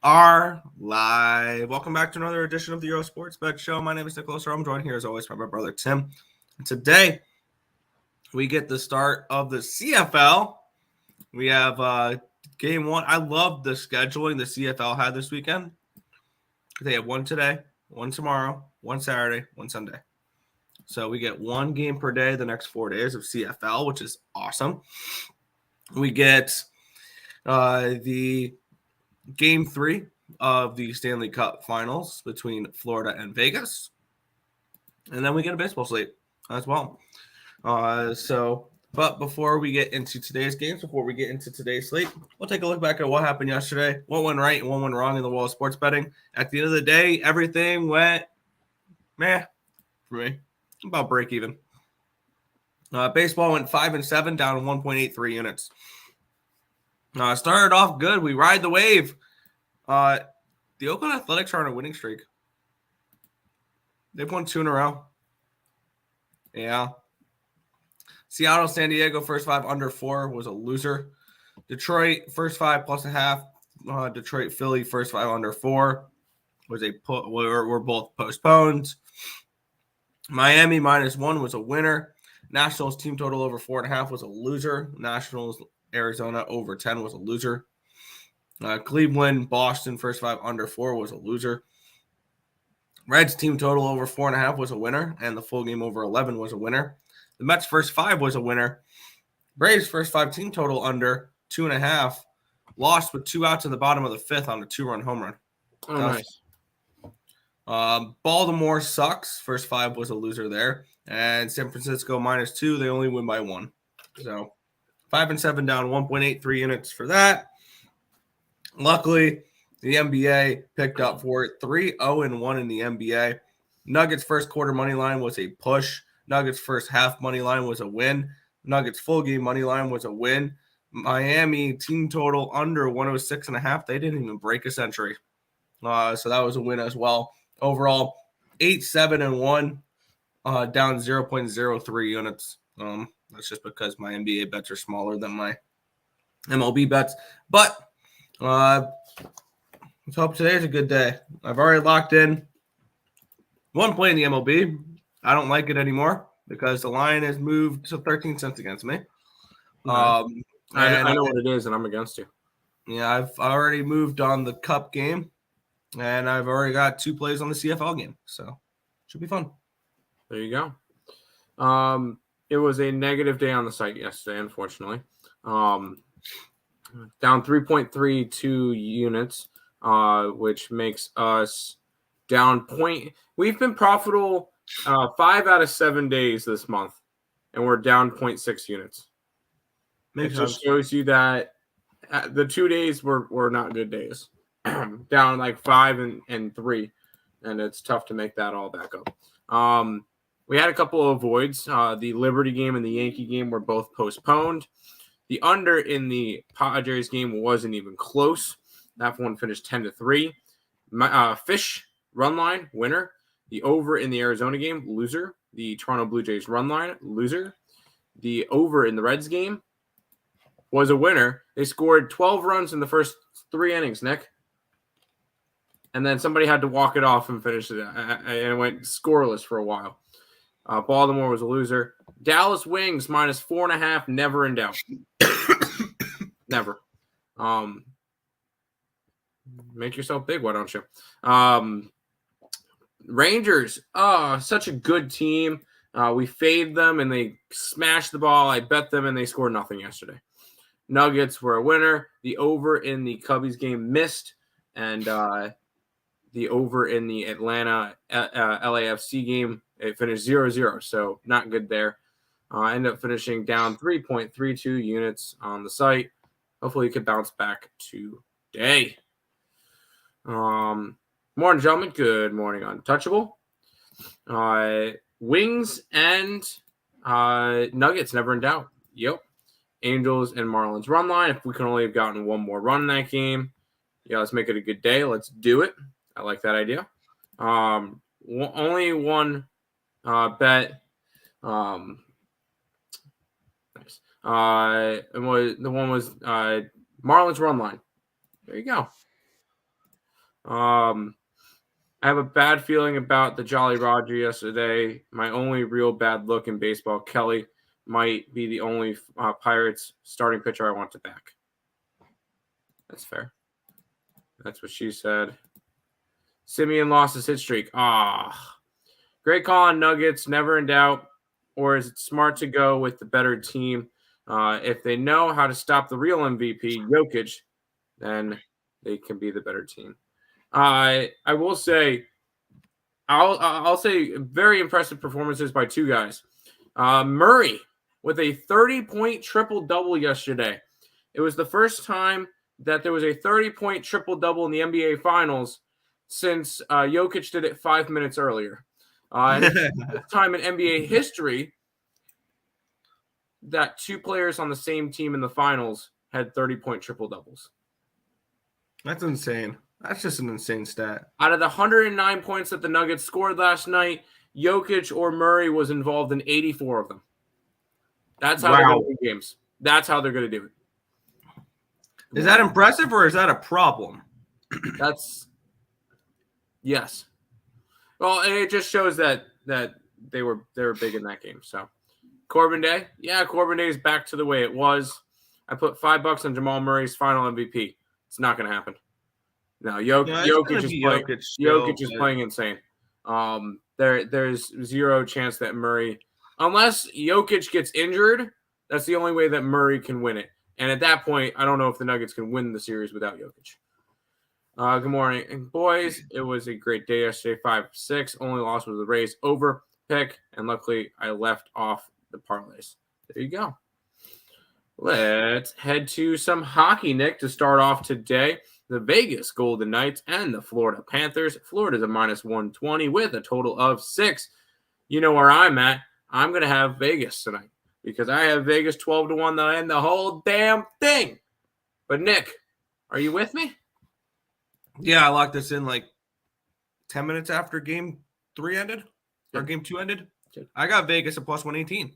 are live. Welcome back to another edition of the Earle Sports Bet Show. My name is Nicholas Earle. I'm joined here as always by my brother Tim. And today we get the start of the CFL. We have game one. I love the scheduling the CFL had this weekend. They have one today, one tomorrow, one Saturday, one Sunday. So we get one game per day the next 4 days of CFL, which is awesome. We get the Game 3 of the Stanley Cup Finals between Florida and Vegas. And then we get a baseball slate as well. But before we get into today's games, before we get into today's slate, we'll take a look back at what happened yesterday, what went right and what went wrong in the world of sports betting. At the end of the day, everything went meh for me, about break even. Baseball went 5-7, down 1.83 units. Started off good. We ride the wave. The Oakland Athletics are on a winning streak. They've won 2 in a row. Yeah. Seattle, San Diego, first 5 under 4 was a loser. Detroit, first 5 plus a half. Detroit, Philly, first 5 under 4 were both postponed. Miami -1 was a winner. Nationals team total over 4.5 was a loser. Nationals, Arizona over 10 was a loser. Cleveland, Boston, first 5 under 4 was a loser. Reds team total over 4.5 was a winner, and the full game over 11 was a winner. The Mets first 5 was a winner. Braves first 5 team total under 2.5, lost with 2 outs in the bottom of the 5th on a 2-run home run. Oh, nice. Baltimore sucks. First 5 was a loser there. And San Francisco -2. They only win by 1. So 5-7 down 1.83 units for that. Luckily, the NBA picked up for it. 3-0-1 in the NBA. Nuggets first quarter money line was a push. Nuggets first half money line was a win. Nuggets full game money line was a win. Miami team total under 106.5. They didn't even break a century. So that was a win as well. Overall, 8-7-1, down 0.03 units. That's just because my NBA bets are smaller than my MLB bets. But let's hope today's a good day. I've already locked in one play in the MLB. I don't like it anymore because the line has moved to 13 cents against me. I know what it is, and I'm against you. Yeah, I've already moved on the Cup game, and I've already got 2 plays on the CFL game. So should be fun. There you go. It was a negative day on the site yesterday, unfortunately. Down 3.32 units, which makes us down point. We've been profitable 5 out of 7 days this month, and we're down 0.6 units. It just shows you that the 2 days were not good days. Down like 5 and 3, and it's tough to make that all back up. We had a couple of voids. The Liberty game and the Yankee game were both postponed. The under in the Padres game wasn't even close. That one finished 10-3. Fish run line winner. The over in the Arizona game loser. The Toronto Blue Jays run line loser. The over in the Reds game was a winner. They scored 12 runs in the first 3 innings, Nick. And then somebody had to walk it off and finish it. And it went scoreless for a while. Baltimore was a loser. Dallas Wings -4.5, never in doubt. Never. Make yourself big, why don't you? Rangers, such a good team. We fade them, and they smashed the ball. I bet them, and they scored nothing yesterday. Nuggets were a winner. The over in the Cubbies game missed, and the over in the Atlanta LAFC game, it finished 0-0, so not good there. Ended up finishing down 3.32 units on the site. Hopefully, you can bounce back today. Morning, gentlemen. Good morning, Untouchable. Wings and Nuggets, never in doubt. Yep. Angels and Marlins run line. If we can only have gotten one more run in that game, yeah, let's make it a good day. Let's do it. I like that idea. Only one bet. Nice. And the one was Marlins run line. There you go. I have a bad feeling about the Jolly Roger yesterday. My only real bad look in baseball, Kelly, might be the only Pirates starting pitcher I want to back. That's fair. That's what she said. Simeon lost his hit streak. Great call on Nuggets, never in doubt. Or is it smart to go with the better team? If they know how to stop the real MVP, Jokic, then they can be the better team. I will say, I'll say very impressive performances by two guys. Murray with a 30-point triple-double yesterday. It was the first time that there was a 30-point triple-double in the NBA Finals since Jokic did it 5 minutes earlier. And it's the first time in NBA history that two players on the same team in the finals had 30-point triple-doubles. That's insane. That's just an insane stat. Out of the 109 points that the Nuggets scored last night, Jokic or Murray was involved in 84 of them. That's how they're going to win games. That's how they're going to do it. Is that impressive or is that a problem? Yes. Well, it just shows that they were big in that game. So Corbin Day, Corbin Day is back to the way it was. I put $5 on Jamal Murray's final MVP. It's not going to happen. No, Jokic is playing insane. There's zero chance that Murray, unless Jokic gets injured, that's the only way that Murray can win it. And at that point, I don't know if the Nuggets can win the series without Jokic. Good morning, boys. It was a great day yesterday. 5-6. Only loss was the Rays over pick, and luckily I left off the parlays. There you go. Let's head to some hockey, Nick, to start off today. The Vegas Golden Knights and the Florida Panthers. Florida's a -120 with a total of 6. You know where I'm at. I'm going to have Vegas tonight because I have Vegas 12-1 to end the whole damn thing. But, Nick, are you with me? Yeah, I locked this in like 10 minutes after game 3 ended or game 2 ended. I got Vegas at +118.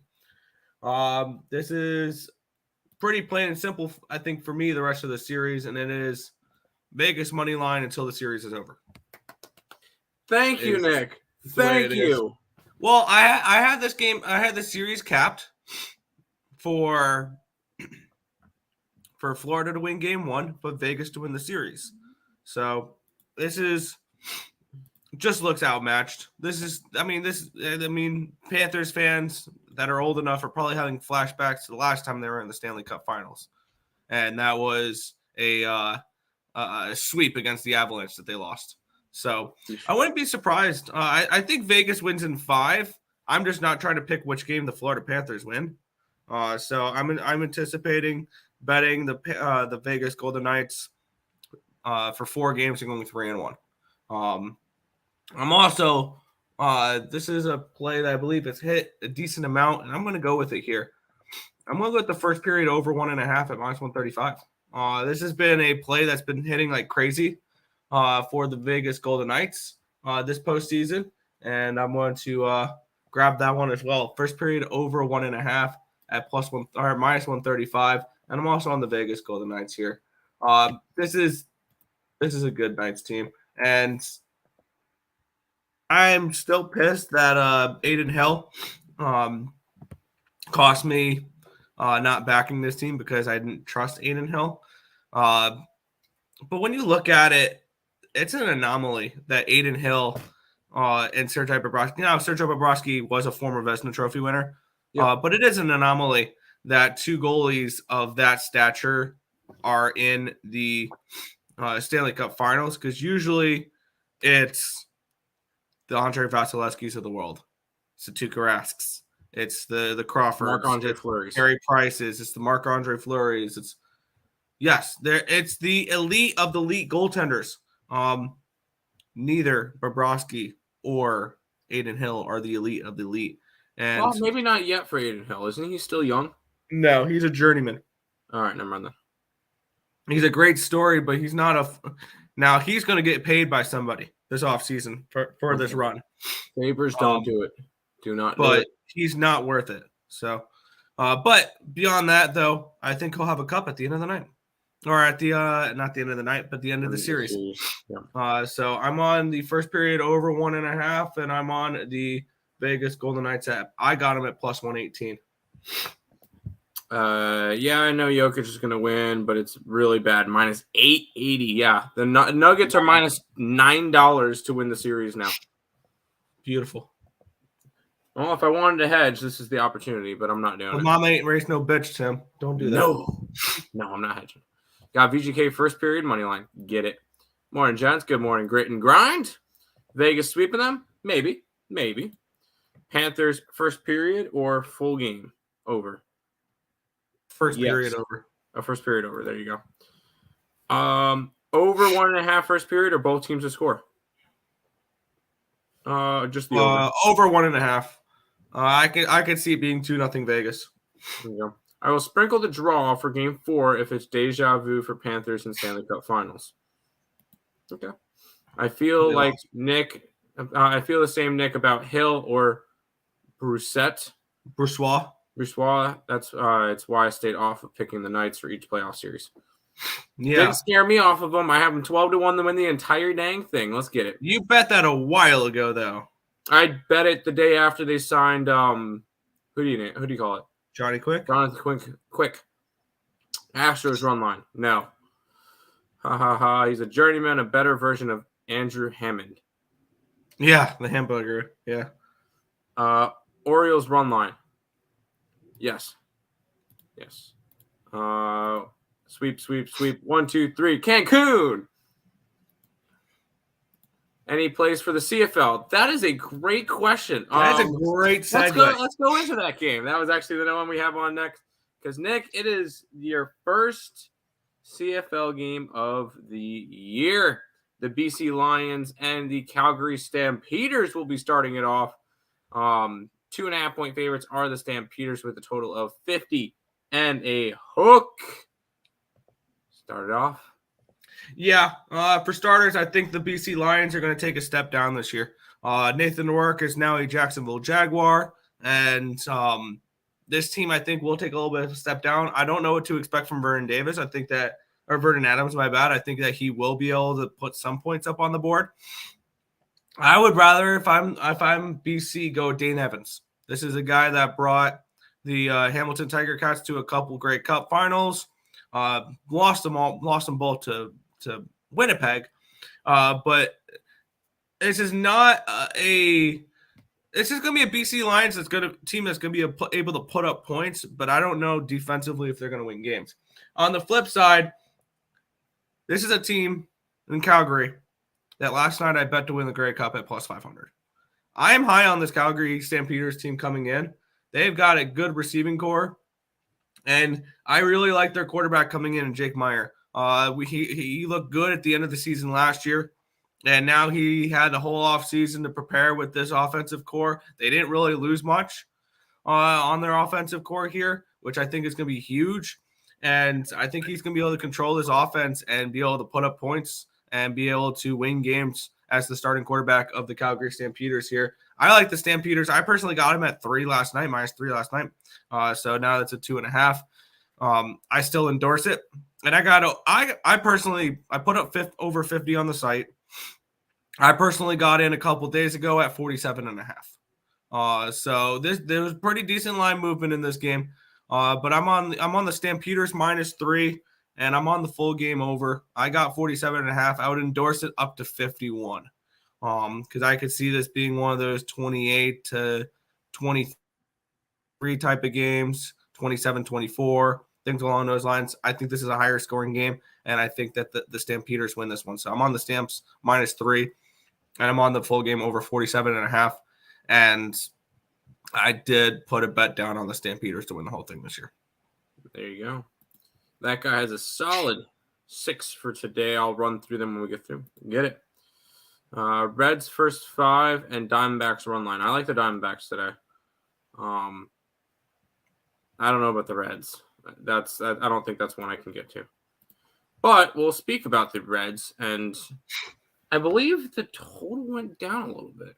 This is pretty plain and simple, I think, for me, the rest of the series, and it is Vegas money line until the series is over. Thank you, Nick. Thank you. Well, I had this game. I had the series capped for Florida to win game 1, but Vegas to win the series. So this is just looks outmatched. Panthers fans that are old enough are probably having flashbacks to the last time they were in the Stanley Cup Finals, and that was a sweep against the Avalanche that they lost. So I wouldn't be surprised. I think Vegas wins in 5. I'm just not trying to pick which game the Florida Panthers win. So I'm anticipating betting the Vegas Golden Knights for 4 games and going 3-1. I'm also this is a play that I believe it's hit a decent amount, and I'm going to go with it here. I'm going to go with the first period over 1.5 at -135. This has been a play that's been hitting like crazy for the Vegas Golden Knights this postseason, and I'm going to grab that one as well. First period over 1.5 at +1 or -135, and I'm also on the Vegas Golden Knights here. This is a good Knights team, and I'm still pissed that Aiden Hill cost me not backing this team because I didn't trust Aiden Hill. But when you look at it, it's an anomaly that Aiden Hill and Sergei Bobrovsky. Now, Sergei Bobrovsky was a former Vezina Trophy winner, but it is an anomaly that 2 goalies of that stature are in the Stanley Cup Finals, because usually it's the Andre Vasilevskys of the world. It's the Tuukka Rasks. It's the Crawfords. Marc-Andre Fleury's. Harry Prices. It's the Marc-Andre Fleury's. It's the elite of the elite goaltenders. Neither Bobrovsky or Aiden Hill are the elite of the elite. And well, maybe not yet for Aiden Hill. Isn't he still young? No, he's a journeyman. All right, never mind then. He's a great story, but he's not now he's going to get paid by somebody this offseason for this run. Sabres don't do it. Do not do but it. He's not worth it. So, but beyond that, though, I think he'll have a cup at the end of the night. or at the not the end of the night, but the end of the series. Yeah. So I'm on the first period over 1.5, and I'm on the Vegas Golden Knights app. I got them at plus 118. Yeah, I know Jokic is going to win, but it's really bad. Minus 880. Yeah, the Nuggets are minus $9 to win the series now. Beautiful. Well, if I wanted to hedge, this is the opportunity, but I'm not doing it. Mama ain't raised no bitch, Tim. Don't do that. No, I'm not hedging. Got VGK first period money line. Get it. Morning, gents. Good morning. Grit and grind. Vegas sweeping them? Maybe. Panthers first period or full game over? First period over. First period over. There you go. Over 1.5 first period or both teams to score? Just the over. Over 1.5. I could see it being 2-0 Vegas. There you go. I will sprinkle the draw for game 4 if it's deja vu for Panthers and Stanley Cup Finals. Okay. I feel like Nick. I feel the same, Nick, about Hill or Brussois. That's it's why I stayed off of picking the Knights for each playoff series. Yeah, didn't scare me off of them. I have them 12-1 to win the entire dang thing. Let's get it. You bet that a while ago, though. I bet it the day after they signed. Who do you call it? Johnny Quick. Jonathan Quick. Astros run line. No. Ha. He's a journeyman, a better version of Andrew Hammond. Yeah, the hamburger. Yeah. Orioles run line. Yes. Sweep. 1, 2, 3. Cancun. And he plays for the CFL. That is a great question. That's a great segue. Let's go into that game. That was actually the one we have on next. Because, Nick, it is your first CFL game of the year. The BC Lions and the Calgary Stampeders will be starting it off. 2.5-point favorites are the Stampeders with a total of 50 and a hook. Start it off. Yeah, for starters, I think the BC Lions are going to take a step down this year. Nathan Rourke is now a Jacksonville Jaguar, and this team, I think, will take a little bit of a step down. I don't know what to expect from Vernon Adams. I think that he will be able to put some points up on the board. I would rather, if I'm BC, go Dane Evans. This is a guy that brought the Hamilton Tiger Cats to a couple Grey Cup finals. Lost them both to Winnipeg, but this is not this is going to be a BC Lions that's going to be able to put up points, but I don't know defensively if they're going to win games. On the flip side, this is a team in Calgary that last night I bet to win the Grey Cup at plus 500. I am high on this Calgary Stampeders team coming in. They've got a good receiving core, and I really like their quarterback coming in, Jake Meyer. He looked good at the end of the season last year, and now he had the whole offseason to prepare with this offensive core. They didn't really lose much on their offensive core here, which I think is going to be huge. And I think he's going to be able to control this offense and be able to put up points and be able to win games as the starting quarterback of the Calgary Stampeders here. I like the Stampeders. I personally got him at minus 3 last night. So now that's a 2.5. I still endorse it. And I personally put up over 50 on the site. I personally got in a couple days ago at 47.5. So there was pretty decent line movement in this game. But I'm on the Stampeders minus 3, and I'm on the full game over. I got 47.5. I would endorse it up to 51. Because I could see this being one of those 28 to 23 type of games, 27-24, things along those lines. I think this is a higher scoring game, and I think that the Stampeders win this one. So I'm on the Stamps minus 3, and I'm on the full game over 47.5. And I did put a bet down on the Stampeders to win the whole thing this year. There you go. That guy has a solid 6 for today. I'll run through them when we get through. Get it. Reds first 5 and Diamondbacks run line. I like the Diamondbacks today. I don't know about the Reds. I don't think that's one I can get to. But we'll speak about the Reds, and I believe the total went down a little bit.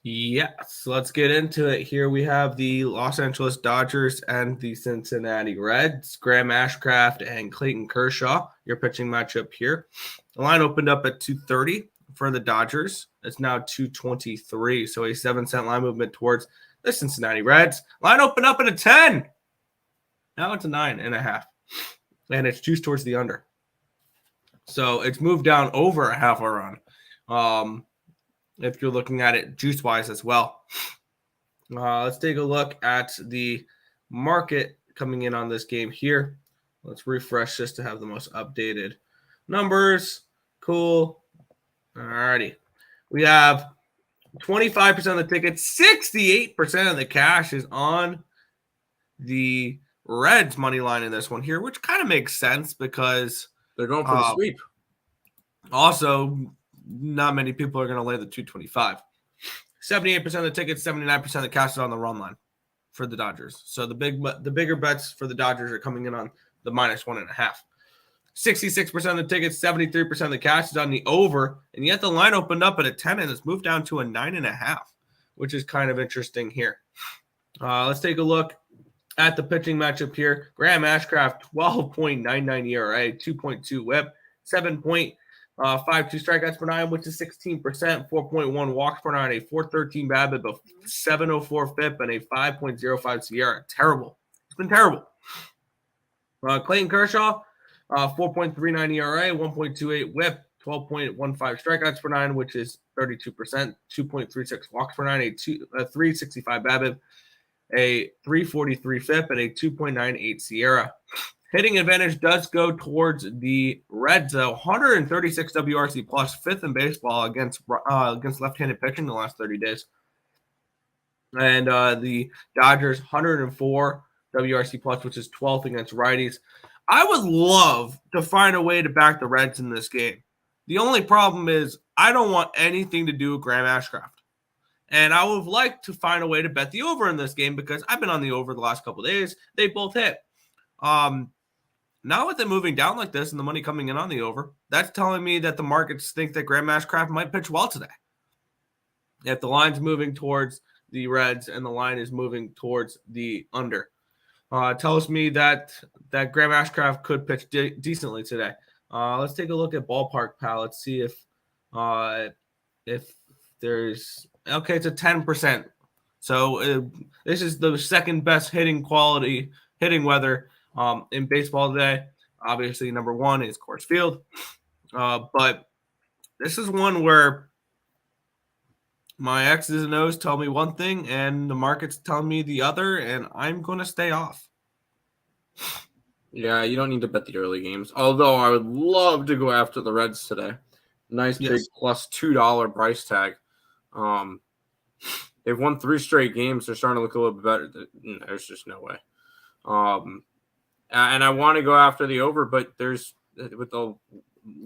Yes, let's get into it. Here we have the Los Angeles Dodgers and the Cincinnati Reds. Graham Ashcraft and Clayton Kershaw, your pitching matchup here. The line opened up at 230 for the Dodgers. It's now 223, so a 7-cent line movement towards the Cincinnati Reds. Line opened up at a 10. Now it's a 9.5, and it's juiced towards the under. So it's moved down over a half a run. If you're looking at it juice-wise as well. Let's take a look at the market coming in on this game here. Let's refresh just to have the most updated numbers. Cool. All righty. We have 25% of the tickets, 68% of the cash is on the Reds money line in this one here, which kind of makes sense because They're going for the sweep. Also, not many people are going to lay the 225. 78% of the tickets, 79% of the cash is on the run line for the Dodgers. So the bigger bets for the Dodgers are coming in on the -1.5. 66% of the tickets, 73% of the cash is on the over, and yet the line opened up at a 10 and it's moved down to a 9.5, which is kind of interesting here. Let's take a look at the pitching matchup here. Graham Ashcraft, 12.99 ERA, 2.2 WHIP, 7.52 strikeouts per nine, which is 16%, 4.1 walks per nine, a 4.13 BABIP, a 7.04 FIP, and a 5.05 SIERA. Terrible. It's been terrible. Clayton Kershaw, 4.39 ERA, 1.28 WHIP, 12.15 strikeouts per nine, which is 32%, 2.36 walks per nine, a 3.65 BABIP, a 3.43 FIP, and a 2.98 SIERA. Hitting advantage does go towards the Reds, though. 136 WRC plus, fifth in baseball against left-handed pitching the last 30 days. And the Dodgers, 104 WRC plus, which is 12th against righties. I would love to find a way to back the Reds in this game. The only problem is I don't want anything to do with Graham Ashcraft. And I would like to find a way to bet the over in this game because I've been on the over the last couple of days. They both hit. Now with it moving down like this and the money coming in on the over, that's telling me that the markets think that Graham Ashcraft might pitch well today. If the line's moving towards the Reds and the line is moving towards the under, tells me that Graham Ashcraft could pitch decently today. Let's take a look at Ballpark Pal. Let's see if there's okay. It's a 10%. So this is the second best hitting weather in baseball today. Obviously, number one is Coors Field. But this is one where my X's and O's tell me one thing and the market's telling me the other, and I'm going to stay off. Yeah, you don't need to bet the early games. Although I would love to go after the Reds today. Nice big plus $2 price tag. They've won 3 straight games. They're starting to look a little bit better. There's just no way. And I want to go after the over, but there's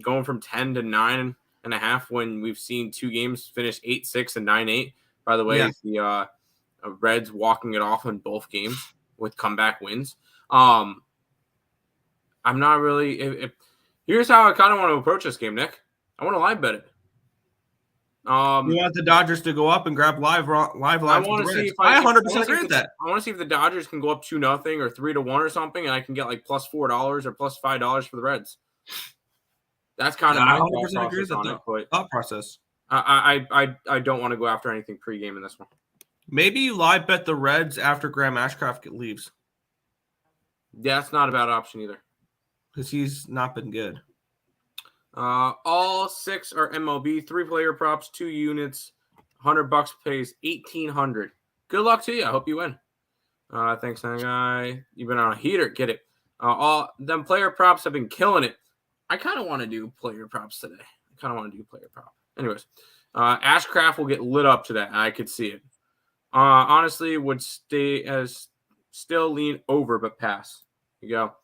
going from 10 to 9.5 when we've seen 2 games finish 8-6 and 9-8. By the way, the Reds walking it off in both games with comeback wins. I'm not really. Here's how I kind of want to approach this game, Nick. I want to live bet it. You want the Dodgers to go up and grab live lines. I want to see if I 100% agree with that. I want to see if the Dodgers can go up 2-0 or 3-1 or something, and I can get like plus $4 or plus $5 for the Reds. That's kind of my thought process. I don't want to go after anything pregame in this one. Maybe you live bet the Reds after Graham Ashcraft leaves. Yeah, that's not a bad option either. Because he's not been good. All 6 are MLB, 3 player props, 2 units, $100 pays $1,800. Good luck to you. I hope you win. Thanks, that guy. You've been on a heater. Get it. All them player props have been killing it. I kind of want to do player props today. Anyways, Ashcraft will get lit up today. I could see it. Honestly, would still lean over, but pass. Here you go.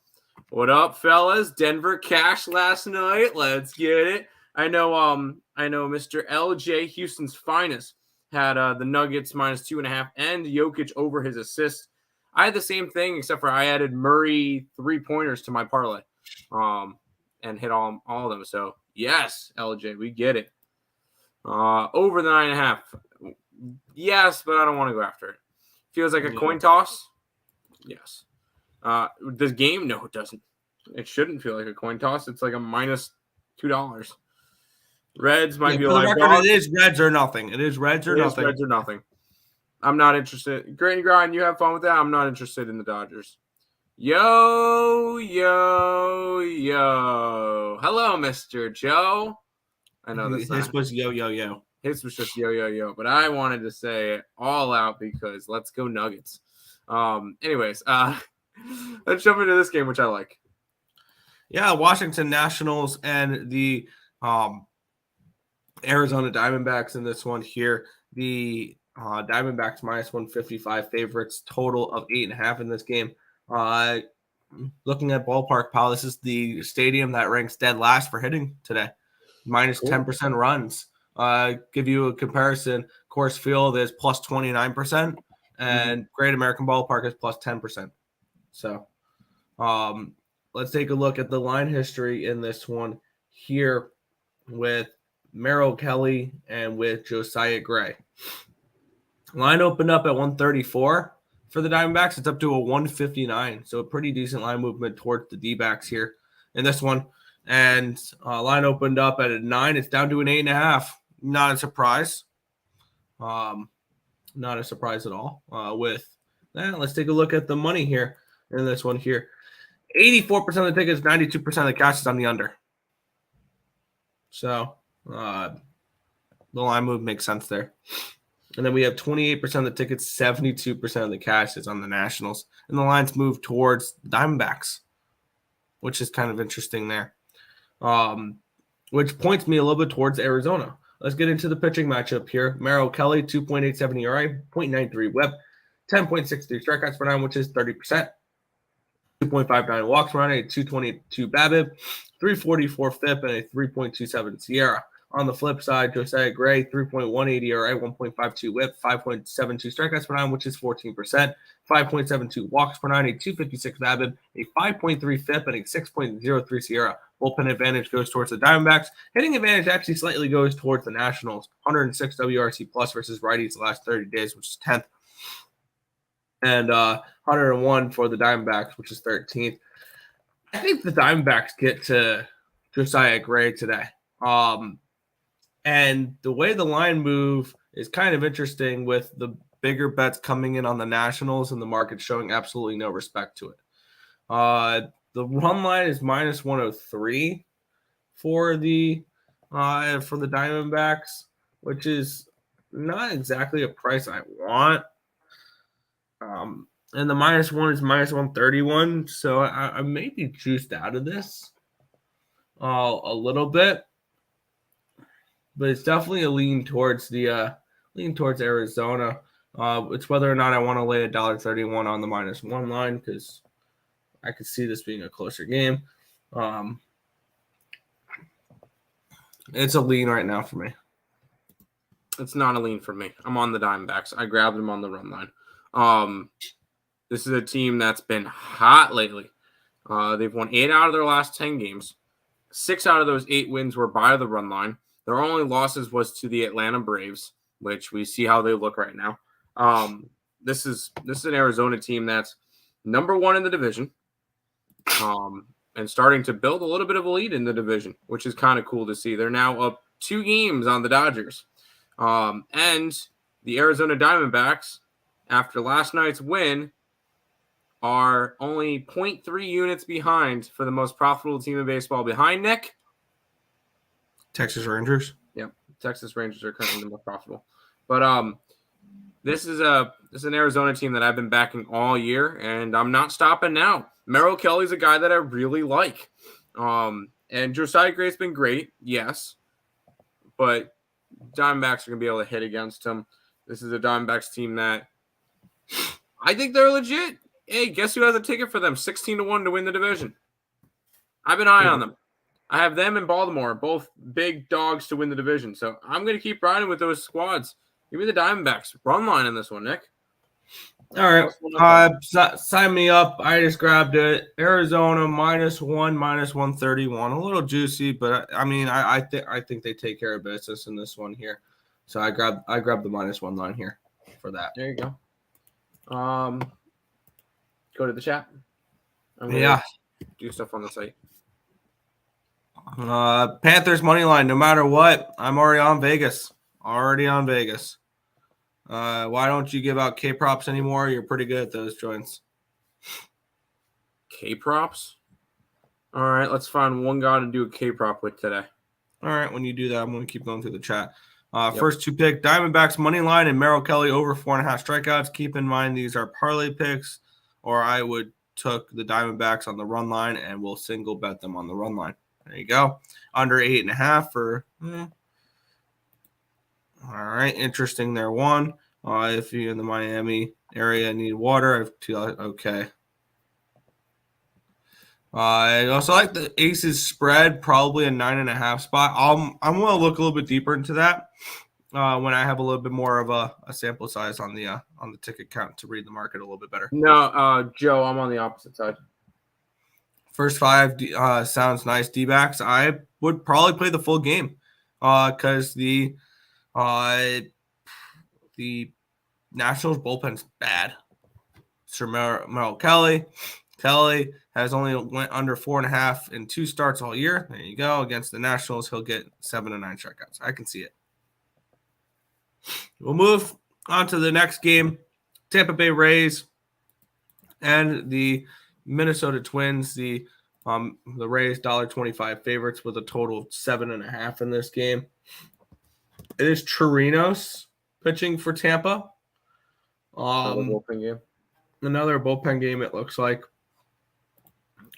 What up, fellas? Denver cash last night. Let's get it. I know Mr. LJ, Houston's finest, had the Nuggets -2.5 and Jokic over his assist. I had the same thing, except for I added Murray 3-pointers to my parlay, and hit all of them. So yes, LJ, we get it. Over the 9.5. Yes, but I don't want to go after it. Feels like a Yeah. coin toss. Yes. This game, no, it doesn't. It shouldn't feel like a coin toss. It's like a minus $2. Reds might be a for the live record, dog. it is Reds or nothing. It is Reds or nothing. Reds or nothing. I'm not interested. Granny Grind, you have fun with that. I'm not interested in the Dodgers. Yo. Hello, Mr. Joe. I know that's His not. was yo. His was just yo. But I wanted to say it all out because let's go Nuggets. Anyways, let's jump into this game, which I like. Yeah, Washington Nationals and the Arizona Diamondbacks in this one here. The Diamondbacks minus 155 favorites, total of 8.5 in this game. Looking at ballpark pal, this is the stadium that ranks dead last for hitting today, minus 10% runs. Give you a comparison, Coors Field is plus 29%, and Great American Ballpark is plus 10%. So let's take a look at the line history in this one here with Merrill Kelly and with Josiah Gray. Line opened up at 134 for the Diamondbacks. It's up to a 159, so a pretty decent line movement towards the D-backs here in this one. And line opened up at a 9. It's down to an 8.5. Not a surprise. Not a surprise at all. With that, let's take a look at the money here in this one here. 84% of the tickets, 92% of the cash is on the under. So the line move makes sense there. And then we have 28% of the tickets, 72% of the cash is on the Nationals. And the lines move towards the Diamondbacks, which is kind of interesting there. Which points me a little bit towards Arizona. Let's get into the pitching matchup here. Merrill Kelly, 2.87 ERA, 0.93 WHIP, 10.63 strikeouts per nine, which is 30%. 2.59 walks per nine, a 222 BABIP, 344 FIP, and a 3.27 Sierra. On the flip side, Josiah Gray, 3.18 ERA, 1.52 WHIP, 5.72 strikeouts per nine, which is 14%, 5.72 walks per nine, a 256 BABIP, a 5.3 FIP, and a 6.03 Sierra. Bullpen advantage goes towards the Diamondbacks. Hitting advantage actually slightly goes towards the Nationals. 106 WRC plus versus righties the last 30 days, which is 10th. And 101 for the Diamondbacks, which is 13th. I think the Diamondbacks get to Josiah Gray today. And the way the line move is kind of interesting with the bigger bets coming in on the Nationals and the market showing absolutely no respect to it. The run line is minus 103 for the Diamondbacks, which is not exactly a price I want. And the minus one is minus 131, so I may be juiced out of this a little bit. But it's definitely a lean towards Arizona. It's whether or not I want to lay $1.31 on the minus one line because I could see this being a closer game. It's a lean right now for me. It's not a lean for me. I'm on the Diamondbacks. I grabbed them on the run line. This is a team that's been hot lately. They've won 8 out of their last 10 games. 6 out of those 8 wins were by the run line. Their only losses was to the Atlanta Braves, which we see how they look right now. This is an Arizona team that's number 1 in the division, and starting to build a little bit of a lead in the division, which is kind of cool to see. They're now up 2 games on the Dodgers. And the Arizona Diamondbacks, after last night's win, are only 0.3 units behind for the most profitable team in baseball. Behind Nick? Texas Rangers. Yep, Texas Rangers are currently the most profitable. But this is an Arizona team that I've been backing all year, and I'm not stopping now. Merrill Kelly's a guy that I really like. And Josiah Gray's been great, yes. But Diamondbacks are going to be able to hit against him. This is a Diamondbacks team that I think they're legit. Hey, guess who has a ticket for them? 16-1 to win the division. I've been high on them. I have them in Baltimore, both big dogs to win the division. So I'm going to keep riding with those squads. Give me the Diamondbacks. Run line in this one, Nick. All right. Sign me up. I just grabbed it. Arizona -1, minus 131. A little juicy, but I mean, I think they take care of business in this one here. So I grabbed the -1 line here for that. There you go. Go to the chat. Yeah. Do stuff on the site. Panthers money line, no matter what. I'm already on Vegas. Why don't you give out K props anymore? You're pretty good at those joints. K props? All right, let's find one guy to do a K prop with today. All right, when you do that, I'm going to keep going through the chat. First two pick, Diamondbacks money line and Merrill Kelly over 4.5 strikeouts. Keep in mind these are parlay picks, or I would took the Diamondbacks on the run line and we'll single bet them on the run line. There you go. Under 8.5 for. All right, interesting there. One. If you're in the Miami area need water, okay. I also like the Aces spread, probably a 9.5 spot. I'm going to look a little bit deeper into that when I have a little bit more of a sample size on the ticket count to read the market a little bit better. No, Joe, I'm on the opposite side. First five sounds nice. D-backs, I would probably play the full game because the Nationals bullpen's bad. Sir Merrill Kelly has only went under 4.5 in 2 starts all year. There you go. Against the Nationals, he'll get 7 to 9 strikeouts. I can see it. We'll move on to the next game. Tampa Bay Rays and the Minnesota Twins. The Rays $1.25 favorites with a total of 7.5 in this game. It is Chirinos pitching for Tampa. Another bullpen game, it looks like.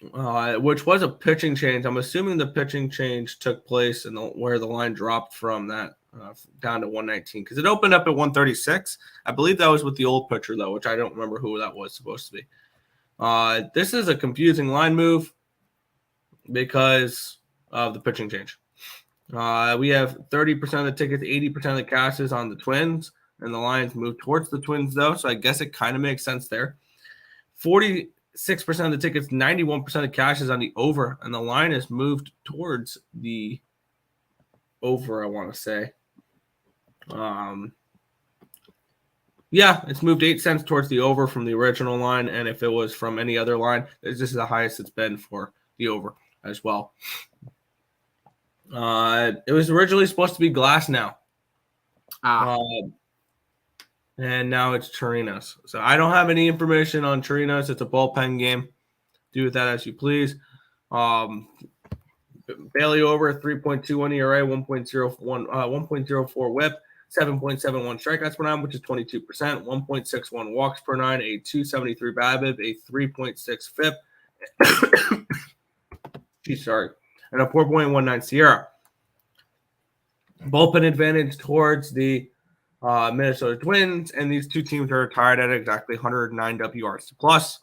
Which was a pitching change. I'm assuming the pitching change took place in where the line dropped from that down to 119 because it opened up at 136. I believe that was with the old pitcher, though, which I don't remember who that was supposed to be. This is a confusing line move because of the pitching change. We have 30% of the tickets, 80% of the cashes on the Twins, and the lines move towards the Twins, though, so I guess it kind of makes sense there. 46% of the tickets, 91% of cash is on the over, and the line is moved towards the over, I want to say. It's moved 8 cents towards the over from the original line, and if it was from any other line, this is the highest it's been for the over as well. It was originally supposed to be Glass now. And now it's Chirinos. So I don't have any information on Chirinos. It's a bullpen game. Do with that as you please. Bailey over 3.21 ERA, 1.04 whip, 7.71 strikeouts per 9, which is 22%, 1.61 walks per 9, a 273 BABIP, a 3.6 FIP, and a 4.19 Sierra. Bullpen advantage towards the Minnesota Twins, and these two teams are tied at exactly 109 WRC plus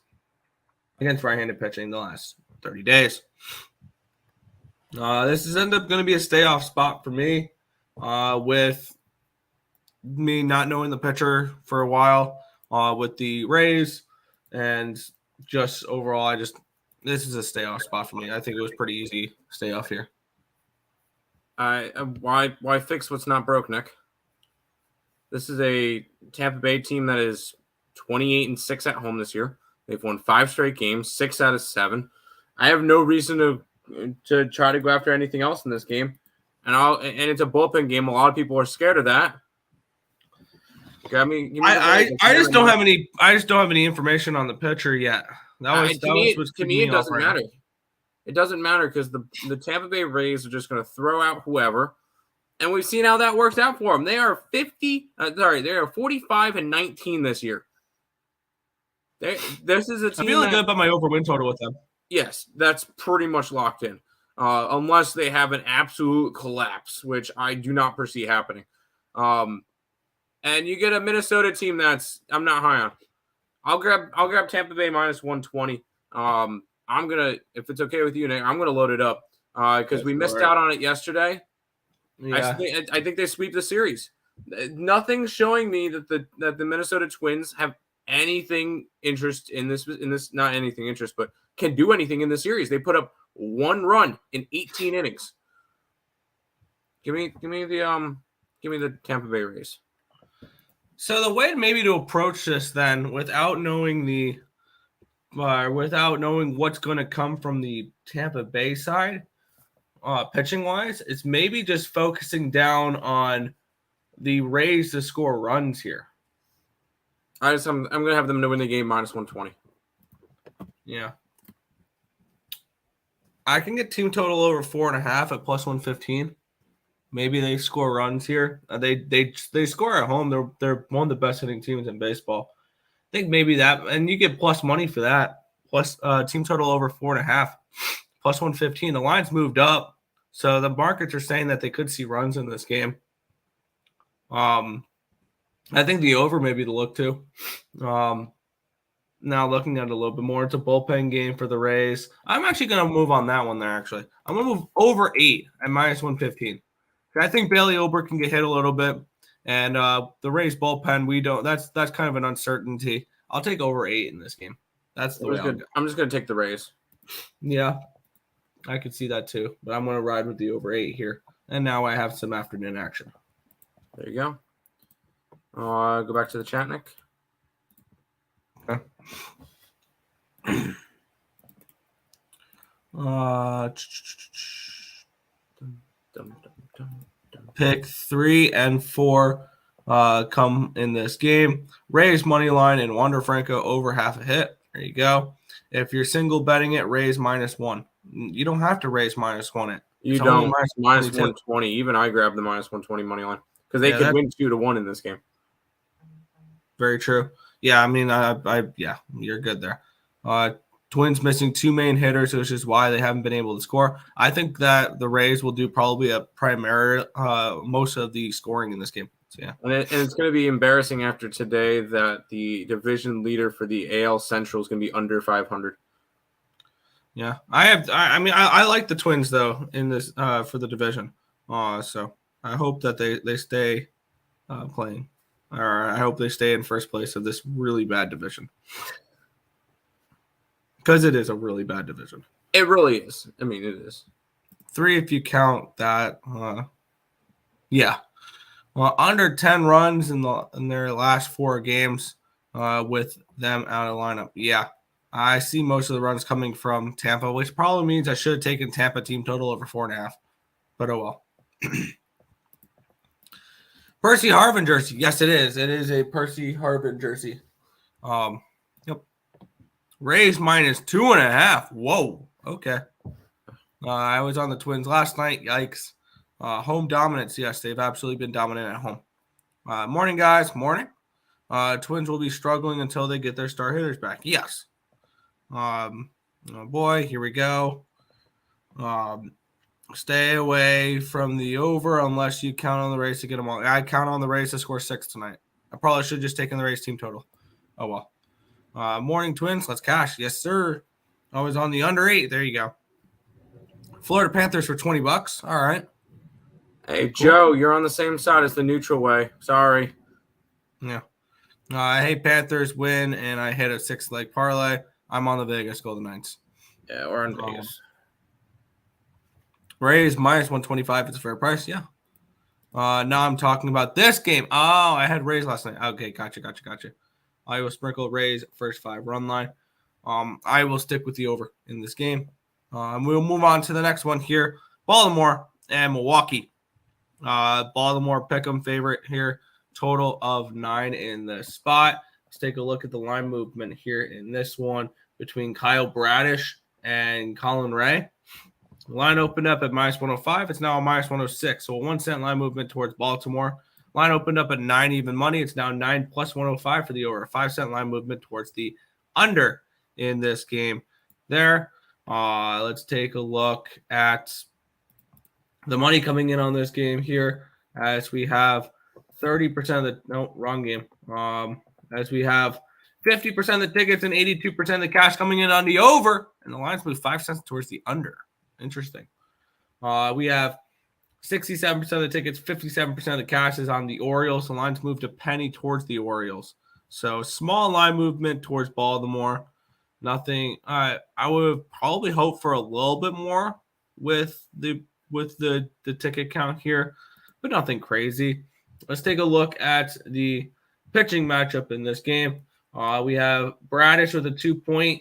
against right-handed pitching the last 30 days. This is end up going to be a stay-off spot for me with me not knowing the pitcher for a while with the Rays, and just overall, this is a stay-off spot for me. I think it was pretty easy stay off here. Why fix what's not broke, Nick? This is a Tampa Bay team that is 28-6 at home this year. They've won 5 straight games, 6 out of 7. I have no reason to try to go after anything else in this game, and it's a bullpen game. A lot of people are scared of that. I just don't have any. I just don't have any information on the pitcher yet. To me, it doesn't matter. It doesn't matter because the Tampa Bay Rays are just going to throw out whoever. And we've seen how that works out for them. They are 45-19 this year. This is a team. I'm feeling good about my over-win total with them. Yes, that's pretty much locked in. Unless they have an absolute collapse, which I do not foresee happening. And you get a Minnesota team that's I'm not high on. I'll grab Tampa Bay -120. I'm gonna, if it's okay with you, Nick, I'm gonna load it up because we missed out on it yesterday. Yeah. I think they sweep the series. Nothing's showing me that the Minnesota Twins have anything interest in this. Not anything interest, but can do anything in the series. They put up 1 run in 18 innings. Give me the Give me the Tampa Bay Rays. So the way maybe to approach this then, without knowing what's going to come from the Tampa Bay side, pitching wise, is maybe just focusing down on the Rays to score runs here. I'm going to have them to win the game -120. Yeah. I can get team total over 4.5 at +115. Maybe they score runs here. They score at home. They're one of the best hitting teams in baseball. I think maybe that, and you get plus money for that. Plus team total over 4.5, +115. The line's moved up, so the markets are saying that they could see runs in this game. I think the over may be the look too. Now looking at it a little bit more, it's a bullpen game for the Rays. I'm actually going to move on that one there, actually. I'm going to move over 8 at -115. I think Bailey Ober can get hit a little bit. And the Rays bullpen, we don't. That's kind of an uncertainty. I'll take over 8 in this game. That's the way I'll go. I'm just going to take the Rays. Yeah, I could see that too. But I'm going to ride with the over 8 here. And now I have some afternoon action. There you go. Go back to the chat, Nick. Okay. Pick 3 and 4 come in this game. Rays money line and Wander Franco over half a hit. There you go. If you're single betting it, Rays -1. You don't have to raise -1 it. You don't. -120. Even I grabbed the -120 money line because they could win 2-1 in this game. Very true. Yeah, I mean, yeah, you're good there. Twins missing 2 main hitters, which is why they haven't been able to score. I think that the Rays will do probably a primary most of the scoring in this game. So, yeah. And it's going to be embarrassing after today that the division leader for the AL Central is going to be under 500. Yeah, I like the Twins though in this for the division. So I hope that they stay playing, or I hope they stay in first place of this really bad division. Because it is a really bad division. It really is. I mean, it is. 3 if you count that. Yeah. Well, under 10 runs in their last 4 games with them out of lineup. Yeah. I see most of the runs coming from Tampa, which probably means I should have taken Tampa team total over 4.5. But oh well. Percy Harvin jersey. Yes, it is. It is a Percy Harvin jersey. Yep. Rays -2.5. Whoa. Okay. I was on the Twins last night. Yikes. Home dominance. Yes, they've absolutely been dominant at home. Morning, guys. Morning. Twins will be struggling until they get their star hitters back. Yes. Oh boy, here we go. Stay away from the over unless you count on the Rays to get them all. I count on the Rays to score 6 tonight. I probably should have just taken the Rays team total. Oh well. Morning, Twins. Let's cash. Yes, sir. I was on the under 8. There you go. Florida Panthers for $20. All right. Hey, cool. Joe, you're on the same side as the neutral way. Sorry. Yeah. I hate Panthers win, and I hit a 6-leg parlay. I'm on the Vegas Golden Knights. Yeah, we're on Vegas. Rays -125 is a fair price. Yeah. Now I'm talking about this game. Oh, I had Rays last night. Okay, gotcha. I will sprinkle Rays first 5 run line. I will stick with the over in this game. We'll move on to the next one here. Baltimore and Milwaukee. Baltimore pick'em favorite here. Total of 9 in the spot. Let's take a look at the line movement here in this one between Kyle Bradish and Colin Ray. The line opened up at -105. It's now a -106. So a 1 cent line movement towards Baltimore. Line opened up at 9 even money. It's now 9 plus 105 for the over. A 5 cent line movement towards the under in this game there. Let's take a look at the money coming in on this game here as we have 30% of the – no, wrong game. As we have 50% of the tickets and 82% of the cash coming in on the over, and the lines move 5 cents towards the under. Interesting. We have 67% of the tickets, 57% of the cash is on the Orioles. The lines moved a penny towards the Orioles. So small line movement towards Baltimore. Nothing. I would probably hope for a little bit more with the ticket count here, but nothing crazy. let's take a look at the pitching matchup in this game. We have Bradish with a 2.86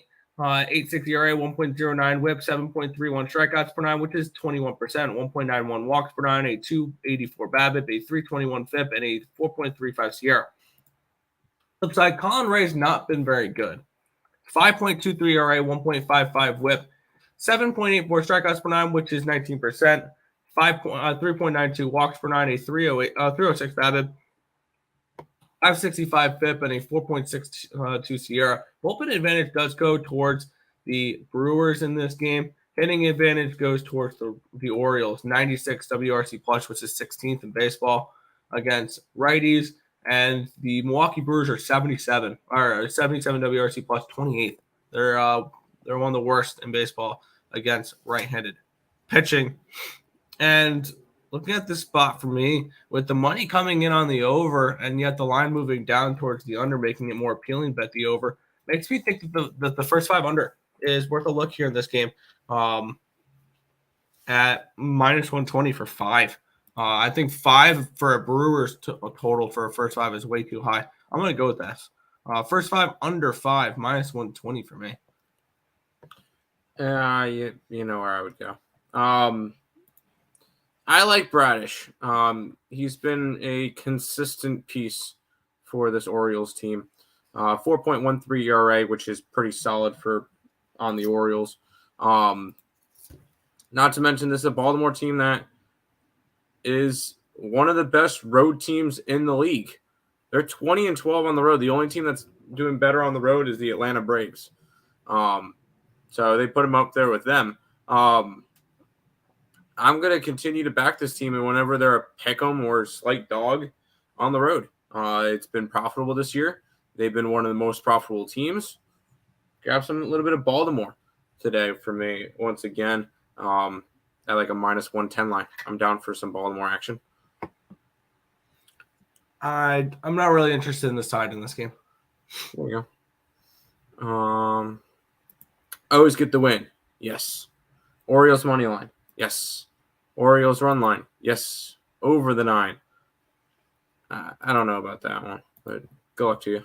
ERA, 1.09 whip, 7.31 strikeouts per nine, which is 21%, 1.91 walks per nine, a 2.84 BABIP, a 3.21 FIP, and a 4.35 SIERA. Flip side, Colin Ray's not been very good. 5.23 ERA, 1.55 whip, 7.84 strikeouts per nine, which is 19%, 3.92 walks per nine, a 306 BABIP, 565 FIP, and a 4.62 SIERA. Bullpen advantage does go towards the Brewers in this game. Hitting advantage goes towards the Orioles. 96 WRC plus, which is 16th in baseball against righties. And the Milwaukee Brewers are 77 WRC plus, 28th. They're one of the worst in baseball against right-handed pitching. And looking at this spot for me, with the money coming in on the over and yet the line moving down towards the under, making it more appealing, bet the over, makes me think that the first 5 under is worth a look here in this game at minus 120 for 5. I think 5 for a Brewers total for a first 5 is way too high. I'm going to go with this. First 5 under 5, minus 120 for me. You know where I would go. I like Bradish. He's been a consistent piece for this Orioles team. 4.13 ERA, which is pretty solid on the Orioles. Not to mention, this is a Baltimore team that is one of the best road teams in the league. They're 20-12 on the road. The only team that's doing better on the road is the Atlanta Braves. So they put them up there with them. I'm going to continue to back this team, and whenever they're a pick'em or slight dog on the road, it's been profitable this year. They've been one of the most profitable teams. Grab a little bit of Baltimore today for me once again at like a minus 110 line. I'm down for some Baltimore action. I'm not really interested in the side in this game. There you go. Always get the win. Yes. Orioles money line. Yes. Orioles run line. Yes. Over the 9. I don't know about that one, but good luck to you.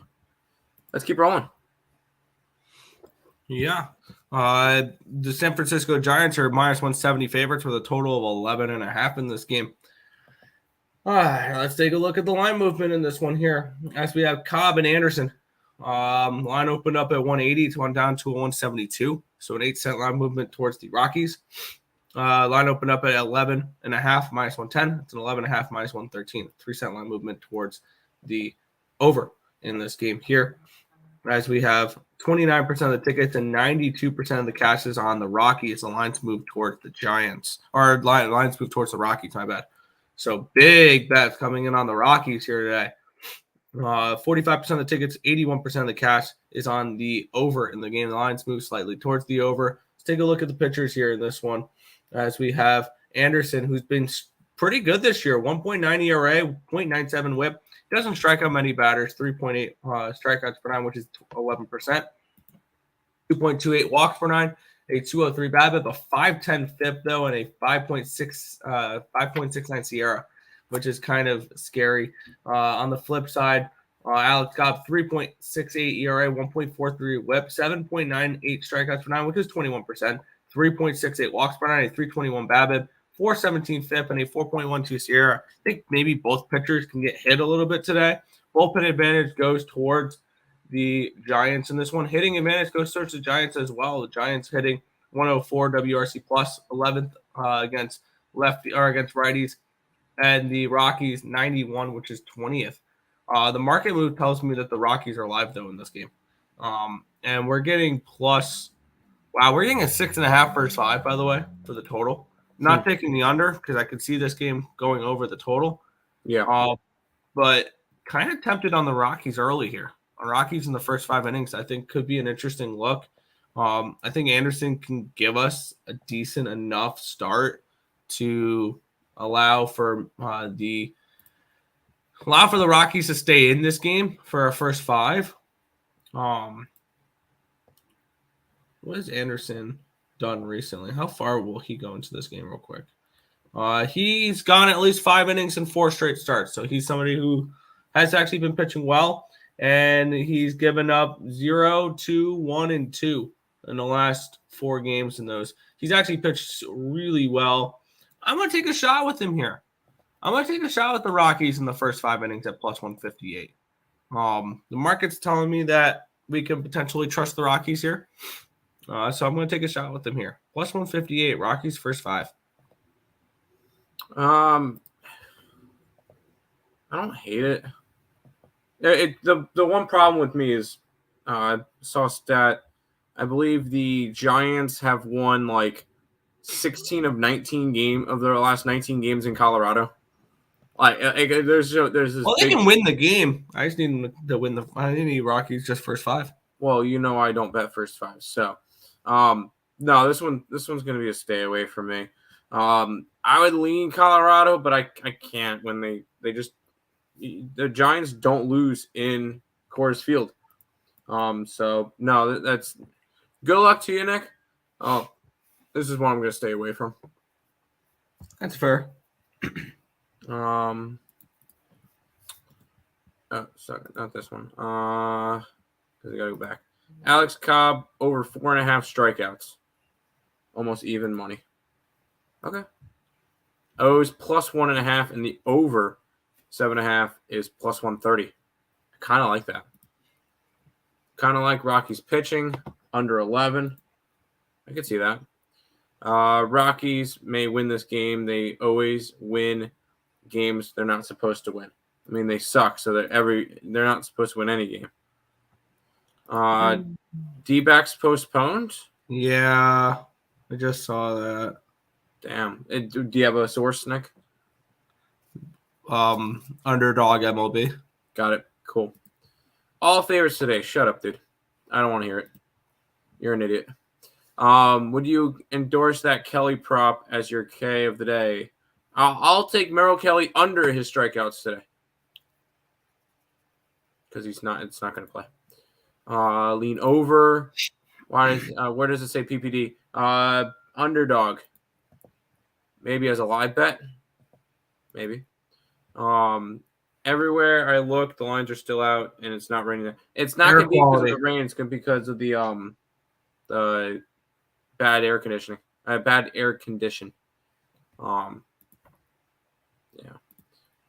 Let's keep rolling. Yeah. The San Francisco Giants are minus 170 favorites with a total of 11.5 in this game. All right, let's take a look at the line movement in this one here. As we have Cobb and Anderson. Line opened up at 180. It's gone down to a 172. So an 8-cent line movement towards the Rockies. Line opened up at 11.5 minus 110. It's an 11.5 minus 113. 3-cent line movement towards the over in this game here. As we have 29% of the tickets and 92% of the cash is on the Rockies. The lines move towards the Giants. Or lines move towards the Rockies, my bad. So big bets coming in on the Rockies here today. 45% of the tickets, 81% of the cash is on the over in the game. The lines move slightly towards the over. Let's take a look at the pitchers here in this one. As we have Anderson, who's been pretty good this year. 1.9 ERA, 0.97 whip. Doesn't strike out many batters. 3.8 strikeouts per 9, which is 11%. 2.28 walks per 9. A 203 BABIP, a 5.10 FIP though, and a 5.69 SIERA, which is kind of scary. On the flip side, Alex Cobb, 3.68 ERA, 1.43 WHIP, 7.98 strikeouts per 9, which is 21%. 3.68 walks per 9, a 3.21 BABIP, 4.17 FIP, and a 4.12 SIERA. I think maybe both pitchers can get hit a little bit today. Bullpen advantage goes towards the Giants in this one. Hitting advantage goes towards the Giants as well. The Giants hitting 104 WRC plus, 11th against righties, and the Rockies 91, which is 20th. The market move tells me that the Rockies are live though in this game, and we're getting plus. Wow, we're getting a 6.5 first 5, by the way, for the total. Not taking the under because I could see this game going over the total. Yeah, but kind of tempted on the Rockies early here. Rockies in the first 5 innings, I think could be an interesting look. I think Anderson can give us a decent enough start to allow for the Rockies to stay in this game for our first 5. What has Anderson done recently? How far will he go into this game real quick? He's gone at least 5 innings and 4 straight starts. So he's somebody who has actually been pitching well. And he's given up 0, 2, 1, and 2 in the last 4 games in those. He's actually pitched really well. I'm going to take a shot with him here. I'm going to take a shot with the Rockies in the first 5 innings at plus 158. The market's telling me that we can potentially trust the Rockies here. So I'm going to take a shot with them here. Plus 158, Rockies first 5. I don't hate it. The one problem with me is I saw a stat. I believe the Giants have won like 16 of 19 of their last 19 games in Colorado. There's this. Well, they can win the game. I just need them to win the. I need Rockies just first 5. Well, I don't bet first 5, so no, this one's going to be a stay away from me. I would lean Colorado, but I can't when the Giants don't lose in Coors Field. So no, that's good luck to you, Nick. Oh, this is one I'm going to stay away from. That's fair. Sorry, not this one. Because I got to go back. Alex Cobb over 4.5 strikeouts, almost even money. Okay. O's plus 1.5, and the over 7.5 is plus 130. I kind of like that. Kind of like Rockies pitching under 11. I could see that. Rockies may win this game. They always win games they're not supposed to win. I mean, they suck, so they're not supposed to win any game. D-backs postponed? Yeah, I just saw that. Damn. Do you have a source, Nick? Underdog MLB. Got it. Cool. All favorites today. Shut up, dude. I don't want to hear it. You're an idiot. Would you endorse that Kelly prop as your K of the day? I'll take Merrill Kelly under his strikeouts today. Because it's not going to play. Lean over. Where does it say PPD? Underdog. Maybe as a live bet. Maybe. Everywhere I look, the lines are still out, and it's not raining. It's not going to be because of the rain. It's going to be because of the bad air conditioning. Bad air condition. Yeah.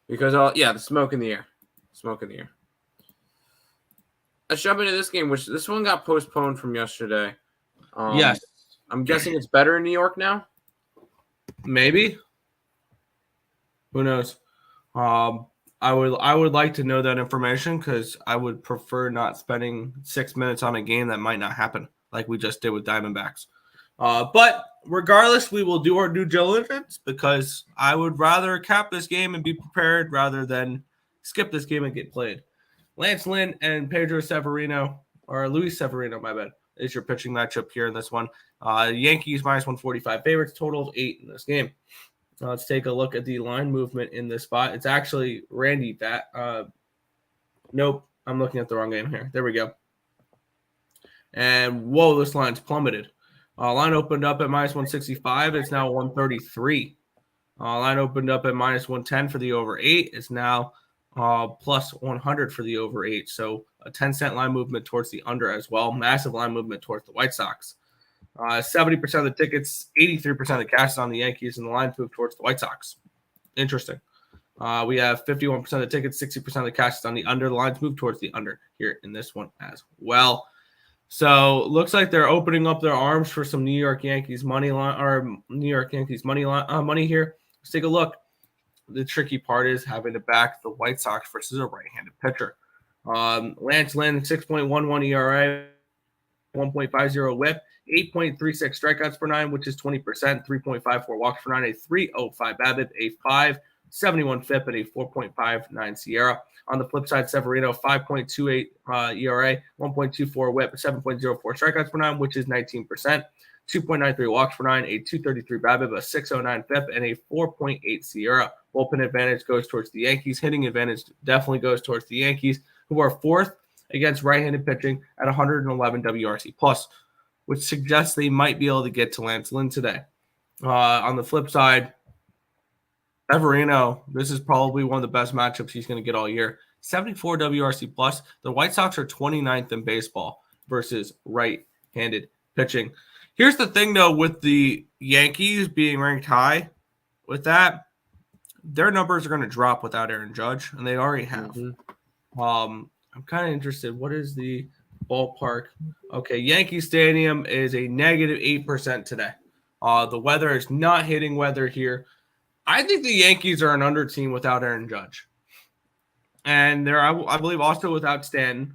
Because the smoke in the air. Smoke in the air. Let's jump into this game, which this one got postponed from yesterday. Yes. I'm guessing it's better in New York now. Maybe. Who knows? I would like to know that information because I would prefer not spending 6 minutes on a game that might not happen, like we just did with Diamondbacks. But regardless, we will do our due diligence because I would rather cap this game and be prepared rather than skip this game and get played. Lance Lynn and Pedro Severino, or Luis Severino, my bad, is your pitching matchup here in this one. Yankees minus 145 favorites, total of 8 in this game. Let's take a look at the line movement in this spot. It's actually Randy Bat. Nope, I'm looking at the wrong game here. There we go. And whoa, this line's plummeted. Line opened up at minus 165. It's now 133. Line opened up at minus 110 for the over 8. It's now plus 100 for the over 8. So a 10-cent line movement towards the under as well. Massive line movement towards the White Sox. 70% of the tickets, 83% of the cash is on the Yankees, and the lines move towards the White Sox. Interesting. We have 51% of the tickets, 60% of the cash is on the under. The lines move towards the under here in this one as well. So looks like they're opening up their arms for some New York Yankees money line or New York Yankees money here. Let's take a look. The tricky part is having to back the White Sox versus a right-handed pitcher. Lance Lynn, 6.11 ERA, 1.50 WHIP, 8.36 strikeouts per 9, which is 20%, 3.54 walks per 9, a 3.05 BABIP, a 5.71 FIP, and a 4.59 Sierra. On the flip side, Severino, 5.28 ERA, 1.24 WHIP, 7.04 strikeouts per 9, which is 19%, 2.93 walks per 9, a 2.33 BABIP, a 6.09 FIP, and a 4.8 Sierra. Bullpen advantage goes towards the Yankees. Hitting advantage definitely goes towards the Yankees, who are fourth against right-handed pitching at 111 WRC plus, which suggests they might be able to get to Lance Lynn today. On the flip side, Everino, this is probably one of the best matchups he's going to get all year. 74 WRC plus. The White Sox are 29th in baseball versus right-handed pitching. Here's the thing, though, with the Yankees being ranked high with that, their numbers are going to drop without Aaron Judge, and they already have. Mm-hmm. I'm kind of interested. What is the ballpark? Okay, Yankee Stadium is a negative 8% today. The weather is not hitting weather here. I think the Yankees are an under team without Aaron Judge. And they're, I believe, also without Stanton.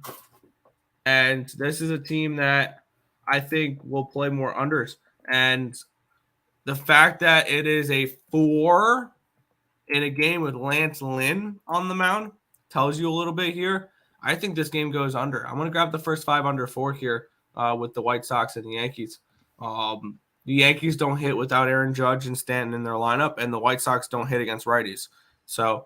And this is a team that I think will play more unders. And the fact that it is a 4 in a game with Lance Lynn on the mound tells you a little bit here. I think this game goes under. I'm going to grab the first 5 under 4 here with the White Sox and the Yankees. The Yankees don't hit without Aaron Judge and Stanton in their lineup, and the White Sox don't hit against righties. So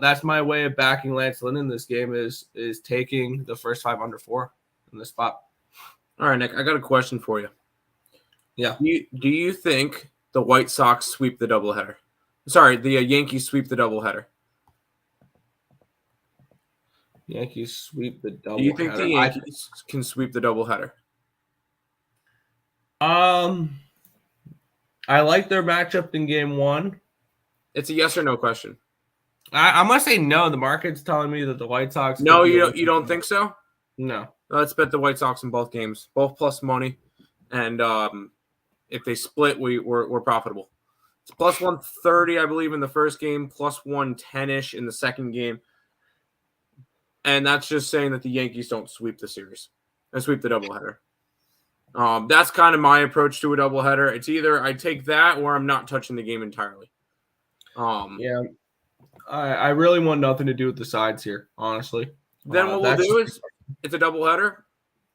that's my way of backing Lance Lynn in this game is taking the first 5 under 4 in this spot. All right, Nick, I got a question for you. Yeah. Do you think the White Sox sweep the doubleheader? Sorry, the Yankees sweep the doubleheader. Yankees sweep the doubleheader. Do you think the Yankees can sweep the doubleheader? I like their matchup in game 1. It's a yes or no question. I'm gonna say no. The market's telling me that the White Sox. No, you don't think so? No. Let's bet the White Sox in both games, both plus money, and if they split, we're profitable. It's plus 130, I believe, in the first game, plus 110-ish in the second game, and that's just saying that the Yankees don't sweep the series and sweep the doubleheader. That's kind of my approach to a doubleheader. It's either I take that or I'm not touching the game entirely. Yeah, I really want nothing to do with the sides here, honestly. Then what we'll do is it's a doubleheader.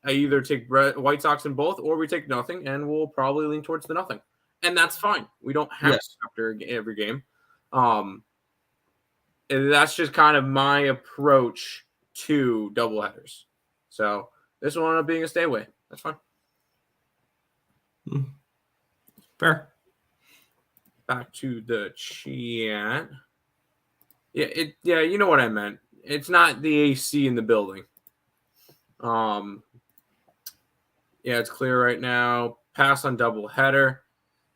I either take White Sox in both or we take nothing, and we'll probably lean towards the nothing. And that's fine. We don't have to after every game. And that's just kind of my approach to doubleheaders. So this will end up being a stay away. That's fine. Fair. Back to the chat. Yeah, you know what I meant. It's not the AC in the building. Yeah, it's clear right now. Pass on doubleheader.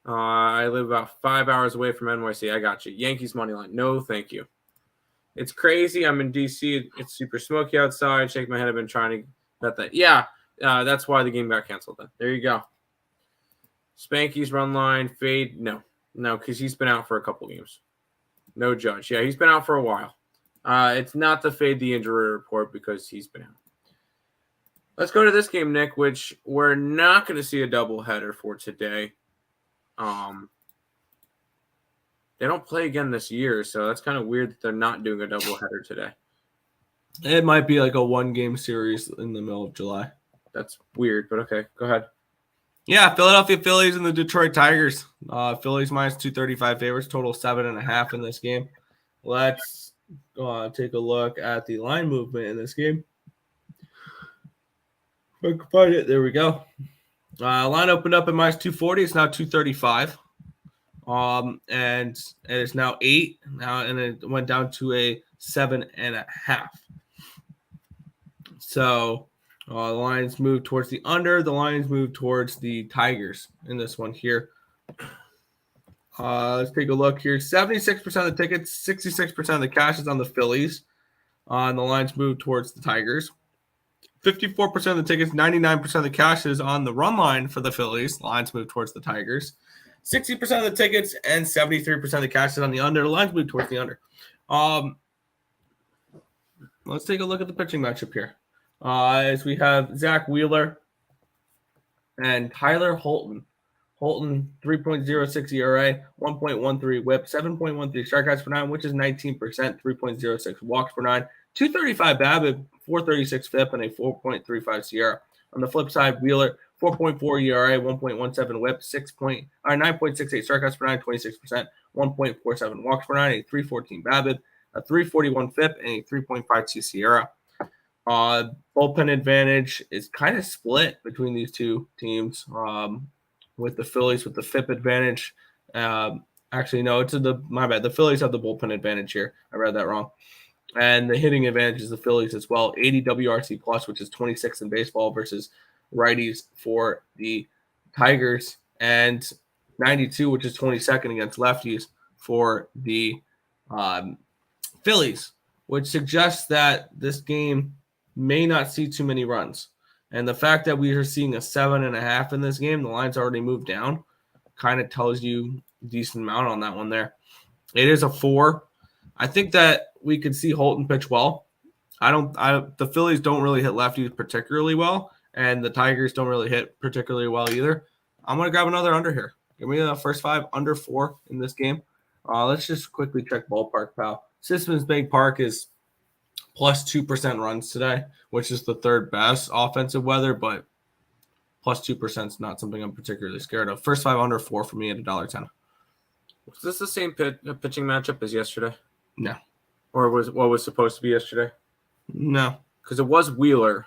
I live about 5 hours away from NYC. I got you. Yankees money line. No, thank you. It's crazy. I'm in DC. It's super smoky outside. Shake my head. I've been trying to bet that. Yeah, that's why the game got canceled then. There you go. Spanky's run line. Fade. No, because he's been out for a couple games. No Judge. Yeah, he's been out for a while. It's not the fade the injury report because he's been out. Let's go to this game, Nick, which we're not going to see a doubleheader for today. They don't play again this year, so that's kind of weird that they're not doing a doubleheader today. It might be like a 1-game series in the middle of July. That's weird, but okay, go ahead. Yeah, Philadelphia Phillies and the Detroit Tigers. Phillies minus 235 favorites, total 7.5 in this game. Let's take a look at the line movement in this game. If I can find it, there we go. Line opened up at minus 240. It's now 235. And it is now 8 now, and it went down to a 7.5. So the lines move towards the under. The lines move towards the Tigers in this one here. Let's take a look here. 76% of the tickets, 66% of the cash is on the Phillies. And the lines move towards the Tigers. 54% of the tickets, 99% of the cash is on the run line for the Phillies. The lines move towards the Tigers. 60% of the tickets and 73% of the cash is on the under. The lines move towards the under. Let's take a look at the pitching matchup here. As we have Zach Wheeler and Tyler Holton. Holton, 3.06 ERA, 1.13 whip, 7.13 strikeouts per 9, which is 19%, 3.06 walks per 9, 235 BABIP, 436 FIP, and a 4.35 Sierra. On the flip side, Wheeler, 4.4 ERA, 1.17 whip, 9.68 strikeouts per 9, 26%, 1.47 walks per 9, a 314 BABIP, a 341 FIP, and a 3.52 Sierra. Bullpen advantage is kind of split between these two teams. With the Phillies with the FIP advantage, Actually, no, my bad. The Phillies have the bullpen advantage here. I read that wrong. And the hitting advantage is the Phillies as well. 80 WRC plus, which is 26 in baseball versus righties for the Tigers, and 92, which is 22nd against lefties for the Phillies, which suggests that this game may not see too many runs. And the fact that we are seeing a 7.5 in this game, the line's already moved down, kind of tells you a decent amount on that one there. It is a 4. I think that we could see Holton pitch well. The Phillies don't really hit lefties particularly well, and the Tigers don't really hit particularly well either. I'm going to grab another under here. Give me the first 5 under 4 in this game. Let's just quickly check ballpark, pal. Sisman's Bank Park is plus 2% runs today, which is the third best offensive weather, but plus 2% is not something I'm particularly scared of. First 5 under 4 for me at $1.10. Was this the same pitching matchup as yesterday? No. Or was what was supposed to be yesterday? No. Because it was Wheeler. I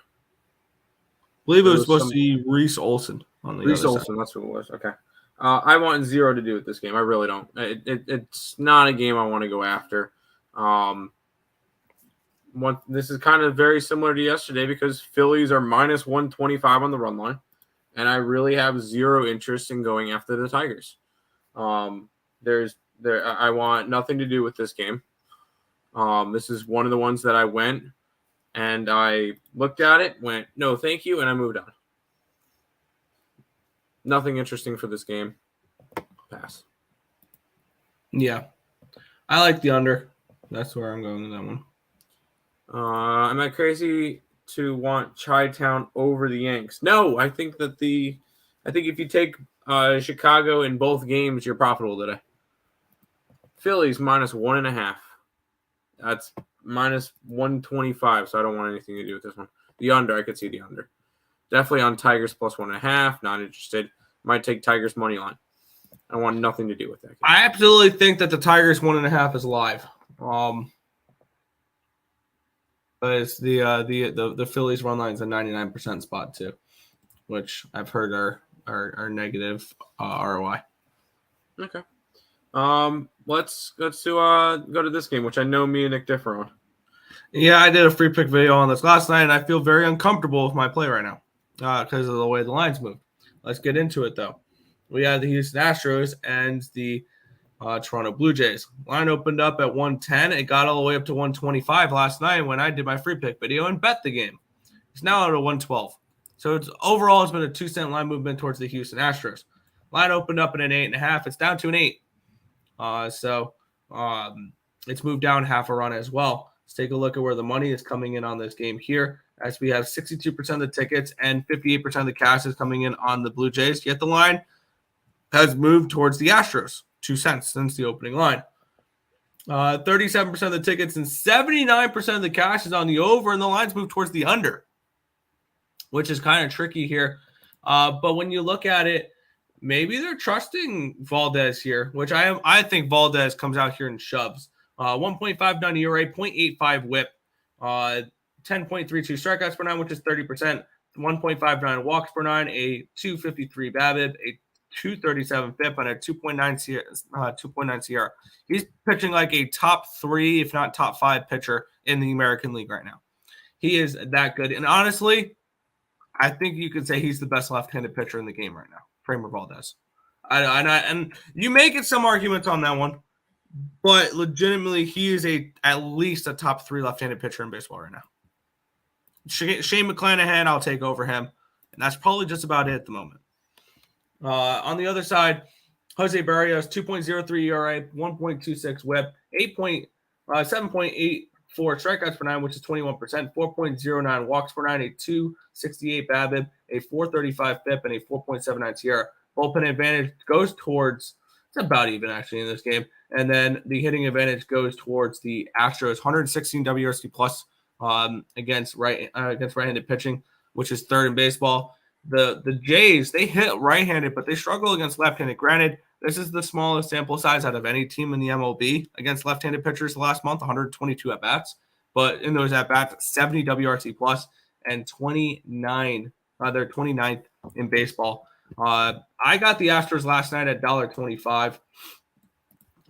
believe it was supposed to be Reese Olson on the Reese other Olson, side. that's what it was. Okay. I want 0 to do with this game. I really don't. It's not a game I want to go after. This is kind of very similar to yesterday because Phillies are minus 125 on the run line, and I really have 0 interest in going after the Tigers. I want nothing to do with this game. This is one of the ones that I went and I looked at it, went, no, thank you, and I moved on. Nothing interesting for this game. Pass. Yeah. I like the under. That's where I'm going with that one. Am I crazy to want Chi-Town over the Yanks? No, I think if you take Chicago in both games, you're profitable today. Phillies minus 1.5. That's minus 125, so I don't want anything to do with this one. The under, I could see the under. Definitely on Tigers plus 1.5. Not interested. Might take Tigers money line. I want nothing to do with that game. I absolutely think that the Tigers 1.5 is live. But it's the Phillies run line's a 99% spot too, which I've heard are negative ROI. Okay. Let's go to this game, which I know me and Nick differ on. Yeah, I did a free pick video on this last night, and I feel very uncomfortable with my play right now because of the way the lines move. Let's get into it, though. We have the Houston Astros and the Toronto Blue Jays. Line opened up at 110. It got all the way up to 125 last night when I did my free pick video and bet the game. It's now at a 112. So overall, it's been a 2-cent line movement towards the Houston Astros. Line opened up at an 8.5. It's down to an 8. It's moved down half a run as well. Let's take a look at where the money is coming in on this game here, as we have 62% of the tickets and 58% of the cash is coming in on the Blue Jays. Yet the line has moved towards the Astros, 2 cents since the opening line. 37% of the tickets and 79% of the cash is on the over, and the lines move towards the under, which is kind of tricky here. But when you look at it, maybe they're trusting Valdez here, which I think Valdez comes out here and shoves. 1.59 ERA, 0.85 whip, 10.32 strikeouts per 9, which is 30%, 1.59 walks per 9, a 2.53 BABIP, a 2.37 FIP, and a 2.9 CR. He's pitching like a top 3, if not top 5 pitcher in the American League right now. He is that good. And honestly, I think you could say he's the best left-handed pitcher in the game right now, Framber Valdez. And you may get some arguments on that one, but legitimately, he is at least a top 3 left-handed pitcher in baseball right now. Shane McClanahan, I'll take over him, and that's probably just about it at the moment. On the other side, Jose Barrios, 2.03 ERA, 1.26 WHIP, 7.84 strikeouts per 9, which is 21%, 4.09 walks per 9, a 2.68 BABIP, a 4.35 FIP, and a 4.79 SIERA. Bullpen advantage goes towards, it's about even actually in this game, and then the hitting advantage goes towards the Astros, 116 WRC plus against right-handed pitching, which is third in baseball. The Jays, they hit right-handed, but they struggle against left-handed. Granted, this is the smallest sample size out of any team in the MLB against left-handed pitchers the last month, 122 at-bats. But in those at-bats, 70 WRC plus and 29. They're 29th in baseball. I got the Astros last night at $1.25.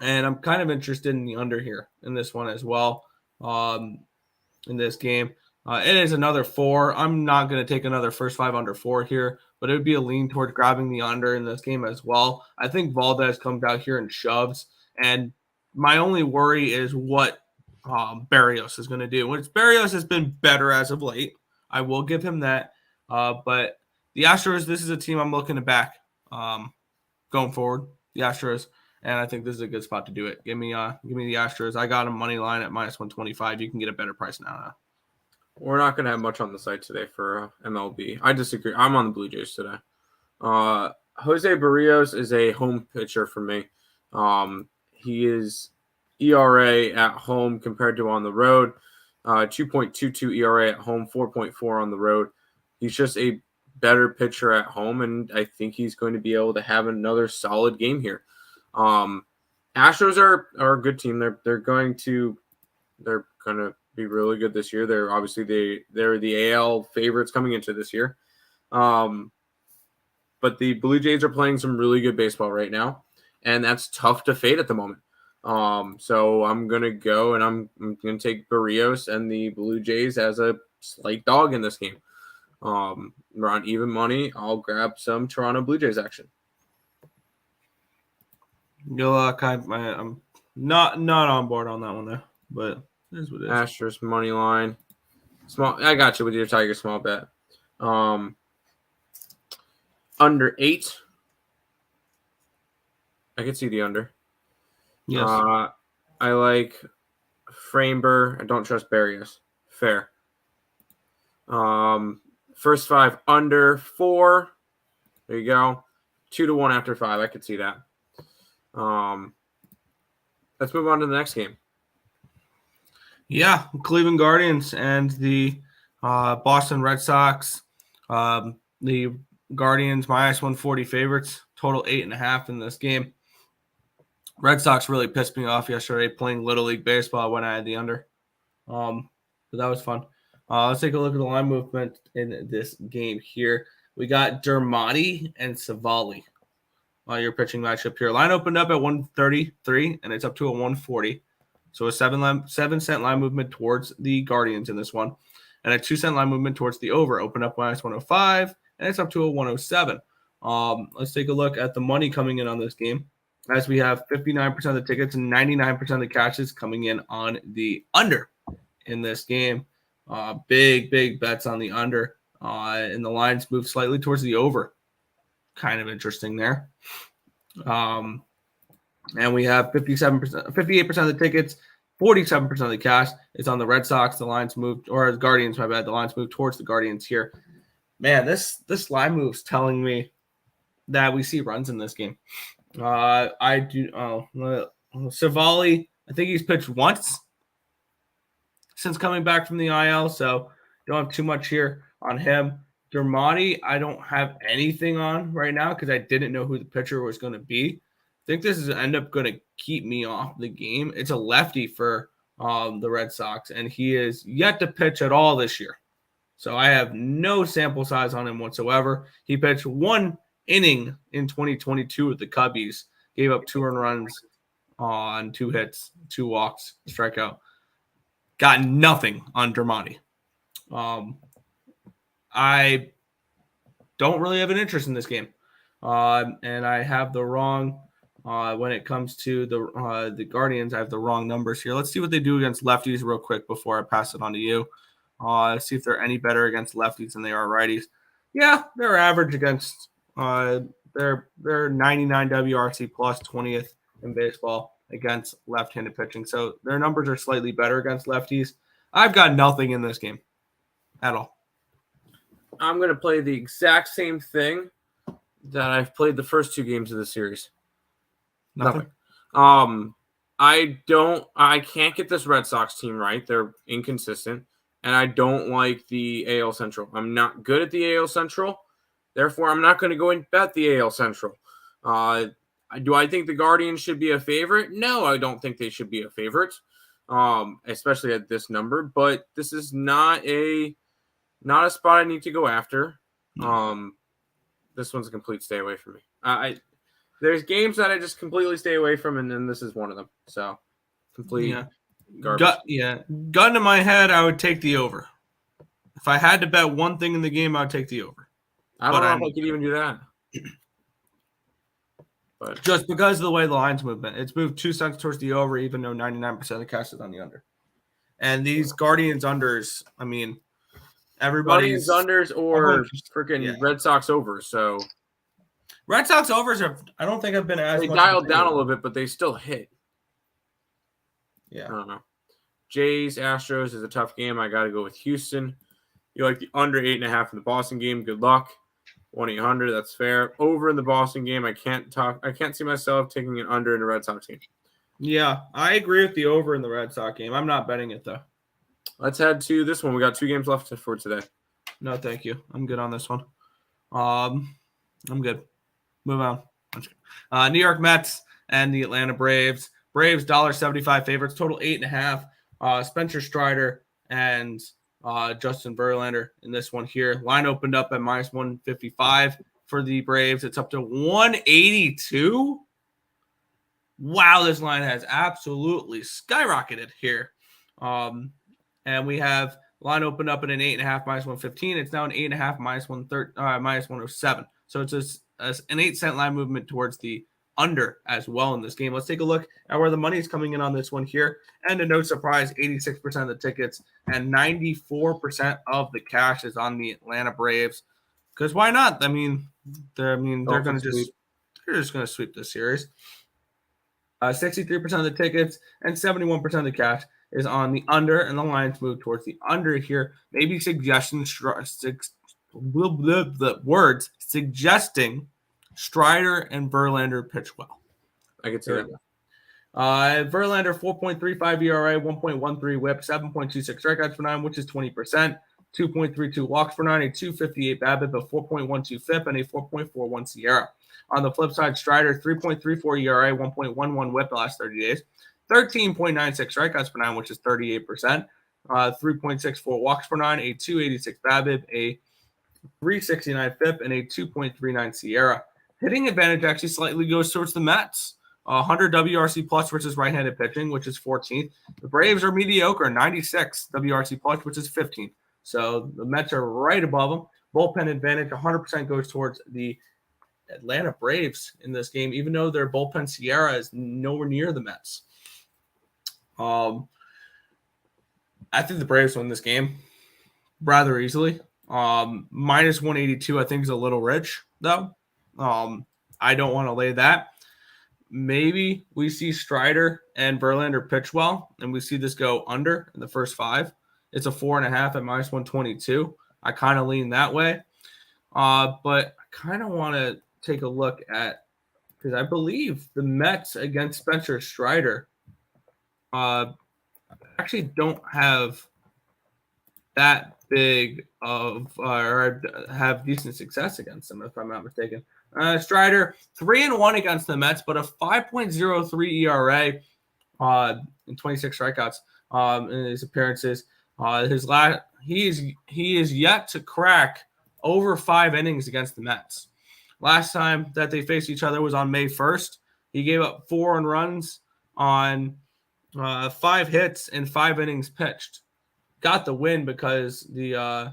And I'm kind of interested in the under here in this one as well. In this game, it is another 4. I'm not going to take another first 5 under 4 here, but it would be a lean towards grabbing the under in this game as well. I think Valdez comes out here and shoves, and my only worry is what Barrios is going to do. Which Barrios has been better as of late. I will give him that. But the Astros, this is a team I'm looking to back going forward. The Astros. And I think this is a good spot to do it. Give me the Astros. I got a money line at -125. You can get a better price now. We're not going to have much on the site today for MLB. I disagree. I'm on the Blue Jays today. Jose Barrios is a home pitcher for me. He is ERA at home compared to on the road. 2.22 ERA at home, 4.4 on the road. He's just a better pitcher at home, and I think he's going to be able to have another solid game here. Astros are a good team. They're going to be really good this year. They're obviously they're the AL favorites coming into this year. But the Blue Jays are playing some really good baseball right now, and that's tough to fade at the moment. So I'm gonna go and I'm gonna take Barrios and the Blue Jays as a slight dog in this game. We're on even money. I'll grab some Toronto Blue Jays action. I'm not on board on that one though, but here's what it is. Astros money line. Small. I got you with your Tiger small bet. Under 8. I can see the under. Yes. I like Framber. I don't trust Barrios. Fair. First 5 under 4. There you go. 2-1 after 5. I could see that. Let's move on to the next game. Yeah, Cleveland Guardians and the Boston Red Sox. The Guardians -140 favorites. Total 8.5 in this game. Red Sox really pissed me off yesterday playing Little League Baseball when I had the under. But that was fun. Let's take a look at the line movement in this game here. We got Dermody and Savali. Your pitching matchup here. Line opened up at 133, and it's up to a 140. So a 7-cent line movement towards the Guardians in this one, and a 2-cent line movement towards the over. Opened up -105, and it's up to a 107. Let's take a look at the money coming in on this game, as we have 59% of the tickets and 99% of the cashes coming in on the under in this game. Big bets on the under, and the lines move slightly towards the over. Kind of interesting there. And we have 58% of the tickets, 47% of the cash is on the Red Sox. The lines moved, or Guardians, my bad. The lines moved towards the Guardians here. Man, this line move's telling me that we see runs in this game. Savali, I think he's pitched once since coming back from the IL, so don't have too much here on him. Dermody, I don't have anything on right now because I didn't know who the pitcher was going to be. I think this is end up going to keep me off the game. It's a lefty for the Red Sox, and he is yet to pitch at all this year. So I have no sample size on him whatsoever. He pitched 1 inning in 2022 with the Cubbies, gave up 2 earned runs on 2 hits, 2 walks, strikeout. Got nothing on Dermody. I don't really have an interest in this game. And I have the wrong when it comes to the Guardians. I have the wrong numbers here. Let's see what they do against lefties real quick before I pass it on to you. See if they're any better against lefties than they are righties. Yeah, they're average against they're 99 WRC plus 20th in baseball against left-handed pitching. So their numbers are slightly better against lefties. I've got nothing in this game at all. I'm going to play the exact same thing that I've played the first 2 games of the series. Nothing. I can't get this Red Sox team right. They're inconsistent, and I don't like the AL Central. I'm not good at the AL Central. Therefore, I'm not going to go and bet the AL Central. Do I think the Guardians should be a favorite? No, I don't think they should be a favorite, especially at this number. But this is not a spot I need to go after. This one's a complete stay away from me. there's games that I just completely stay away from, and then this is one of them. So complete garbage. Gun to my head, I would take the over. If I had to bet one thing in the game, I would take the over. I don't know if I could even do that. But just because of the way the line's movement, it's moved 2 cents towards the over, even though 99% of the cash is on the under. And these Guardians unders, I mean, everybody's Guardians unders or freaking Red Sox overs. So Red Sox overs I don't think have been as they much dialed down a little bit, but they still hit. Yeah, I don't know. Jays Astros is a tough game. I got to go with Houston. You like the under 8.5 in the Boston game? Good luck. 1-800. That's fair. Over in the Boston game, I can't see myself taking an under in a Red Sox game. Yeah, I agree with the over in the Red Sox game. I'm not betting it though. Let's head to this one. We got 2 games left for today. No, thank you. I'm good on this one. I'm good. Move on. New York Mets and the Atlanta Braves. Braves $1.75 favorites. Total 8.5. Spencer Strider and Justin Verlander in this one here. Line opened up at -155 for the Braves. It's up to 182. Wow, this line has absolutely skyrocketed here. And we have line opened up at an 8.5 -115. It's now an 8.5 -107. So it's an 8-cent line movement towards the under as well in this game. Let's take a look at where the money is coming in on this one here. And to no surprise, 86% of the tickets and 94% of the cash is on the Atlanta Braves. Because why not? They're going to just going to sweep this series. 63% of the tickets and 71% of the cash is on the under, and the lines move towards the under here. Maybe suggesting Strider and Verlander pitch well. I could see that. Verlander 4.35 ERA, 1.13 WHIP, 7.26 strikeouts per 9, which is 20%. 2.32 walks per 9, a 2.58 BABIP, a 4.12 FIP, and a 4.41 SIERA. On the flip side, Strider 3.34 ERA, 1.11 WHIP the last 30 days, 13.96 strikeouts per 9, which is 38%. 3.64 walks per 9, a 2.86 BABIP, a 3.69 FIP, and a 2.39 SIERA. Hitting advantage actually slightly goes towards the Mets. 100 WRC plus versus right-handed pitching, which is 14th. The Braves are mediocre, 96 WRC plus, which is 15th. So the Mets are right above them. Bullpen advantage 100% goes towards the Atlanta Braves in this game, even though their bullpen SIERA is nowhere near the Mets. I think the Braves win this game rather easily. -182, I think, is a little rich, though. I don't want to lay that. Maybe we see Strider and Verlander pitch well, and we see this go under in the first 5. It's a 4.5 at -122. I kind of lean that way. But I kind of want to take a look at, because I believe the Mets against Spencer Strider actually don't have that big of or have decent success against them, if I'm not mistaken. Strider 3-1 against the Mets, but a 5.03 ERA and 26 strikeouts in his appearances. He is yet to crack over 5 innings against the Mets. Last time that they faced each other was on May 1st. He gave up 4 runs on 5 hits and 5 innings pitched. Got the win because the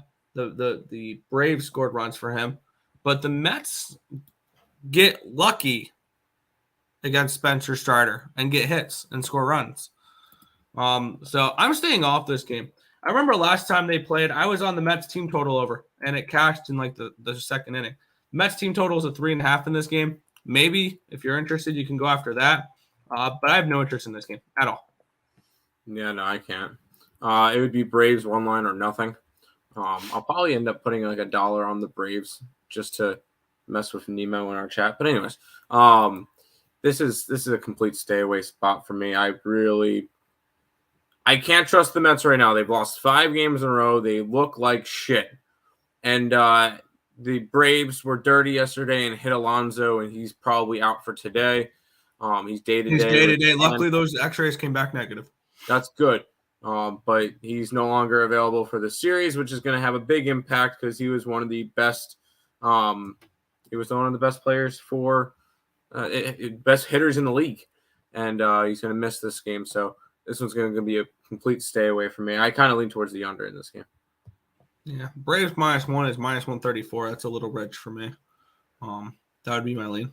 Braves scored runs for him, but the Mets get lucky against Spencer Strider and get hits and score runs. So I'm staying off this game. I remember last time they played, I was on the Mets team total over, and it cashed in like the second inning. Mets team total is a 3.5 in this game. Maybe if you're interested, you can go after that. But I have no interest in this game at all. Yeah, no, I can't. It would be Braves 1 line or nothing. I'll probably end up putting like $1 on the Braves just to mess with Nemo in our chat. But anyways, this is a complete stay away spot for me. I can't trust the Mets right now. They've lost 5 games in a row. They look like shit. And the Braves were dirty yesterday and hit Alonso, and he's probably out for today. He's day-to-day. Luckily, those x-rays came back negative. That's good. But he's no longer available for the series, which is going to have a big impact because he was one of the best. He was one of the best players for best hitters in the league, and he's going to miss this game. So this one's going to be a complete stay away from me. I kind of lean towards the under in this game. Yeah, Braves -1 is -134. That's a little rich for me. That would be my lean.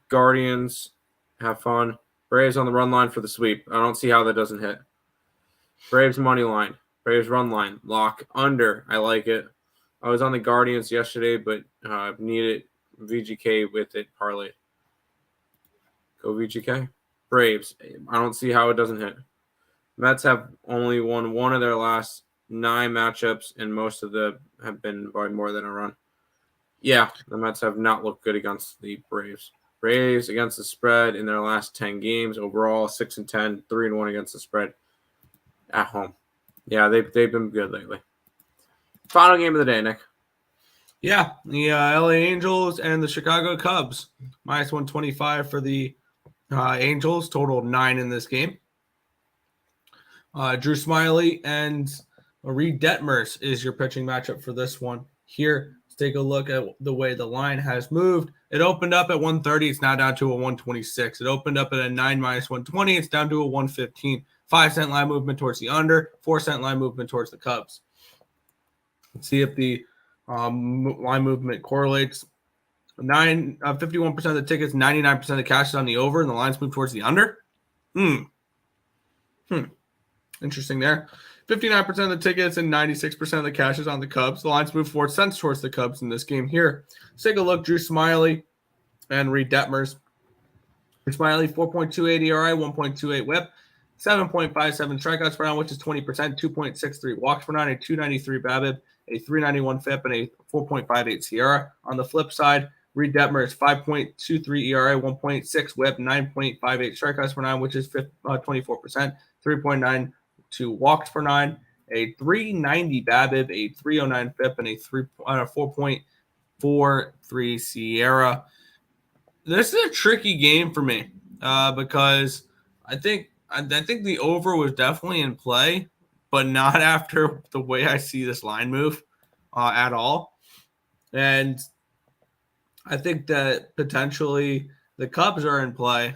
Guardians, have fun. Braves on the run line for the sweep. I don't see how that doesn't hit. Braves money line. Braves run line. Lock under. I like it. I was on the Guardians yesterday, but needed VGK with it. Parlay. Go VGK. Braves. I don't see how it doesn't hit. Mets have only won one of their last 9 matchups, and most of them have been by more than a run. Yeah, the Mets have not looked good against the Braves. Braves against the spread in their last 10 games overall, 6-10, 3-1 against the spread at home. Yeah, they've been good lately. Final game of the day, Nick. Yeah, the LA Angels and the Chicago Cubs. -125 for the Angels, total 9 in this game. Drew Smyly and Reed Detmers is your pitching matchup for this one. Here, let's take a look at the way the line has moved. It opened up at 130. It's now down to a 126. It opened up at a 9 -120. It's down to a 115. 5-cent line movement towards the under. 4-cent line movement towards the Cubs. Let's see if the line movement correlates. 51% of the tickets, 99% of the cash is on the over, and the lines move towards the under. Interesting there. 59% of the tickets and 96% of the cash is on the Cubs. The lines move 4 cents towards the Cubs in this game here. Let's take a look. Drew Smyly and Reed Detmers. Drew Smyly, 4.28 ERA, 1.28 whip, 7.57 strikeouts per nine, which is 20%, 2.63 walks per nine, a 293 BABIP, a 391 FIP, and a 4.58 SIERA. On the flip side, Reed Detmers, 5.23 ERA, 1.6 whip, 9.58 strikeouts per nine, which is 24%, 3.92 walks per nine, a 390 BABIP, a 309 FIP, and a 4.43 SIERA. This is a tricky game for me because I think the over was definitely in play, but not after the way I see this line move at all. And I think that potentially the Cubs are in play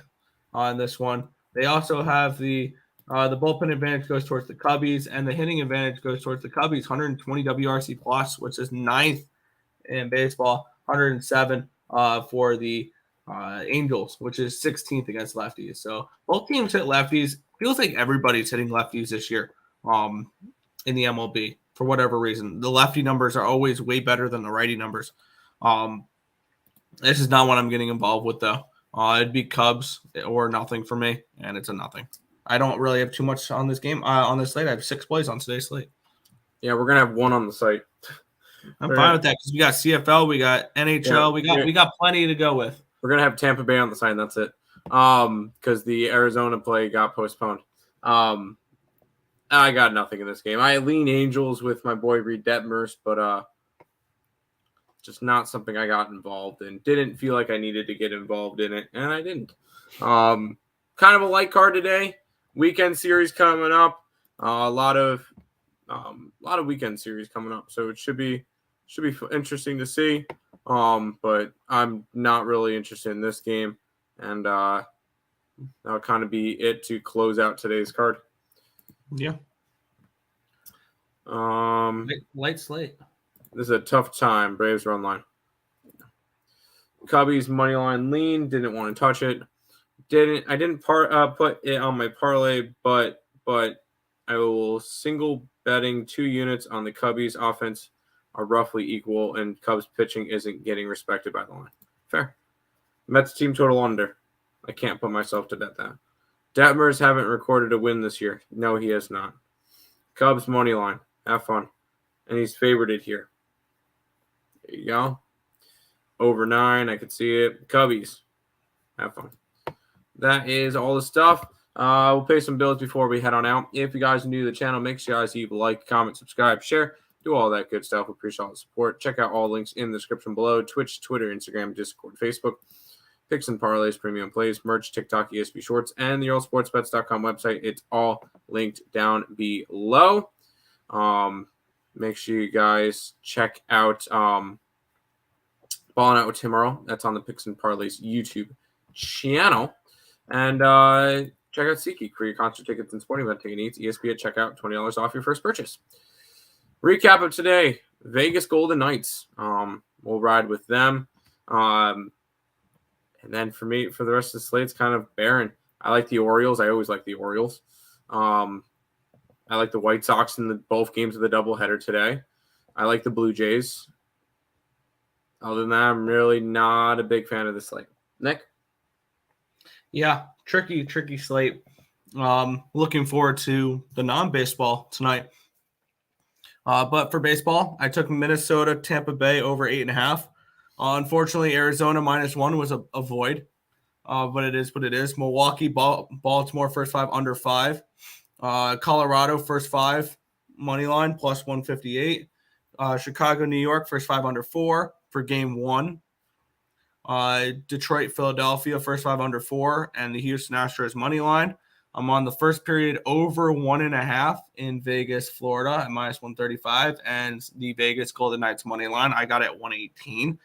on this one. They also have the bullpen advantage goes towards the Cubbies, and the hitting advantage goes towards the Cubbies. 120 WRC plus, which is 9th in baseball. 107 for the Angels, which is 16th against lefties. So both teams hit lefties. Feels like everybody's hitting lefties this year in the MLB for whatever reason. The lefty numbers are always way better than the righty numbers. This is not what I'm getting involved with, though. It'd be Cubs or nothing for me, and it's a nothing. I don't really have too much on this game. On this slate, I have 6 plays on today's slate. Yeah, we're gonna have 1 on the site. I'm fine with that because we got CFL, we got NHL, we got plenty to go with. We're gonna have Tampa Bay on the side, and that's it. Because the Arizona play got postponed. I got nothing in this game. I lean Angels with my boy Reed Detmers, but just not something I got involved in. Didn't feel like I needed to get involved in it, and I didn't. Kind of a light card today. Weekend series coming up. A lot of weekend series coming up, so it should be interesting to see. But I'm not really interested in this game, and that'll kind of be it to close out today's card. Yeah. Light slate. This is a tough time. Braves run line. Cubbies money line lean. Didn't want to touch it. I didn't put it on my parlay, but I will single betting 2 units on the Cubbies offense are roughly equal, and Cubs pitching isn't getting respected by the line. Fair. Mets team total under. I can't put myself to bet that. Detmers haven't recorded a win this year. No, he has not. Cubs money line. Have fun. And he's favorited here. There you go. Over 9. I could see it. Cubbies. Have fun. That is all the stuff. We'll pay some bills before we head on out. If you guys are new to the channel, make sure you guys leave a like, comment, subscribe, share, do all that good stuff. We appreciate all the support. Check out all links in the description below. Twitch, Twitter, Instagram, Discord, Facebook. Picks and parlays, premium plays, merch, TikTok, ESP Shorts, and the EarleSportsBets.com website. It's all linked down below. Make sure you guys check out Balling Out with Tim Earle. That's on the Picks and Parleys YouTube channel. And check out SeatGeek for your concert tickets and sporting event ticket needs. ESP at checkout, $20 off your first purchase. Recap of today: Vegas Golden Knights. We'll ride with them. And then for me, for the rest of the slate, it's kind of barren. I like the Orioles. I always like the Orioles. I like the White Sox in both games of the doubleheader today. I like the Blue Jays. Other than that, I'm really not a big fan of the slate. Nick? Yeah, tricky slate. Looking forward to the non-baseball tonight. But for baseball, I took Minnesota, Tampa Bay over 8.5. Unfortunately, Arizona -1 was a void. But it is what it is. Milwaukee, Baltimore, first 5 under 5. Colorado, first 5 money line plus 158. Chicago, New York, first 5 under 4 for game 1. Detroit, Philadelphia, first 5 under 4, and the Houston Astros money line. I'm on the first period over 1.5 in Vegas, Florida at -135, and the Vegas Golden Knights money line I got at 118.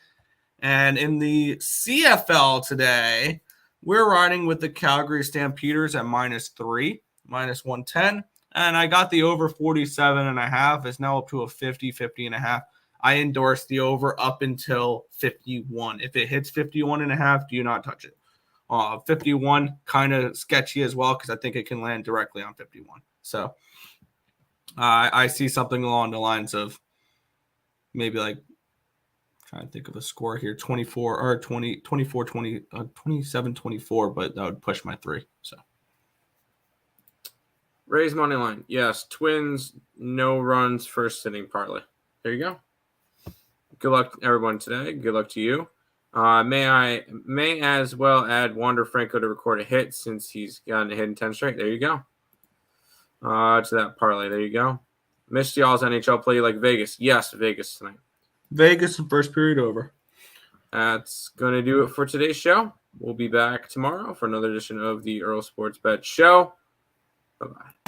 And in the CFL today, we're riding with the Calgary Stampeders at -3, -110. And I got the over 47.5. It's now up to a 50.5. I endorse the over up until 51. If it hits 51.5, do not touch it. 51, kind of sketchy as well because I think it can land directly on 51. So I see something along the lines of maybe like, trying to think of a score here, 24 or 20, 24, 20, 27, 24, but that would push my 3. So Rays money line. Yes. Twins, no runs, first inning parlay. There you go. Good luck, everyone, today. Good luck to you. May as well add Wander Franco to record a hit since he's gotten a hit in 10 straight. There you go. To that parlay. There you go. Missed y'all's NHL play like Vegas. Yes, Vegas tonight. Vegas and first period over. That's going to do it for today's show. We'll be back tomorrow for another edition of the Earle Sports Bet Show. Bye-bye.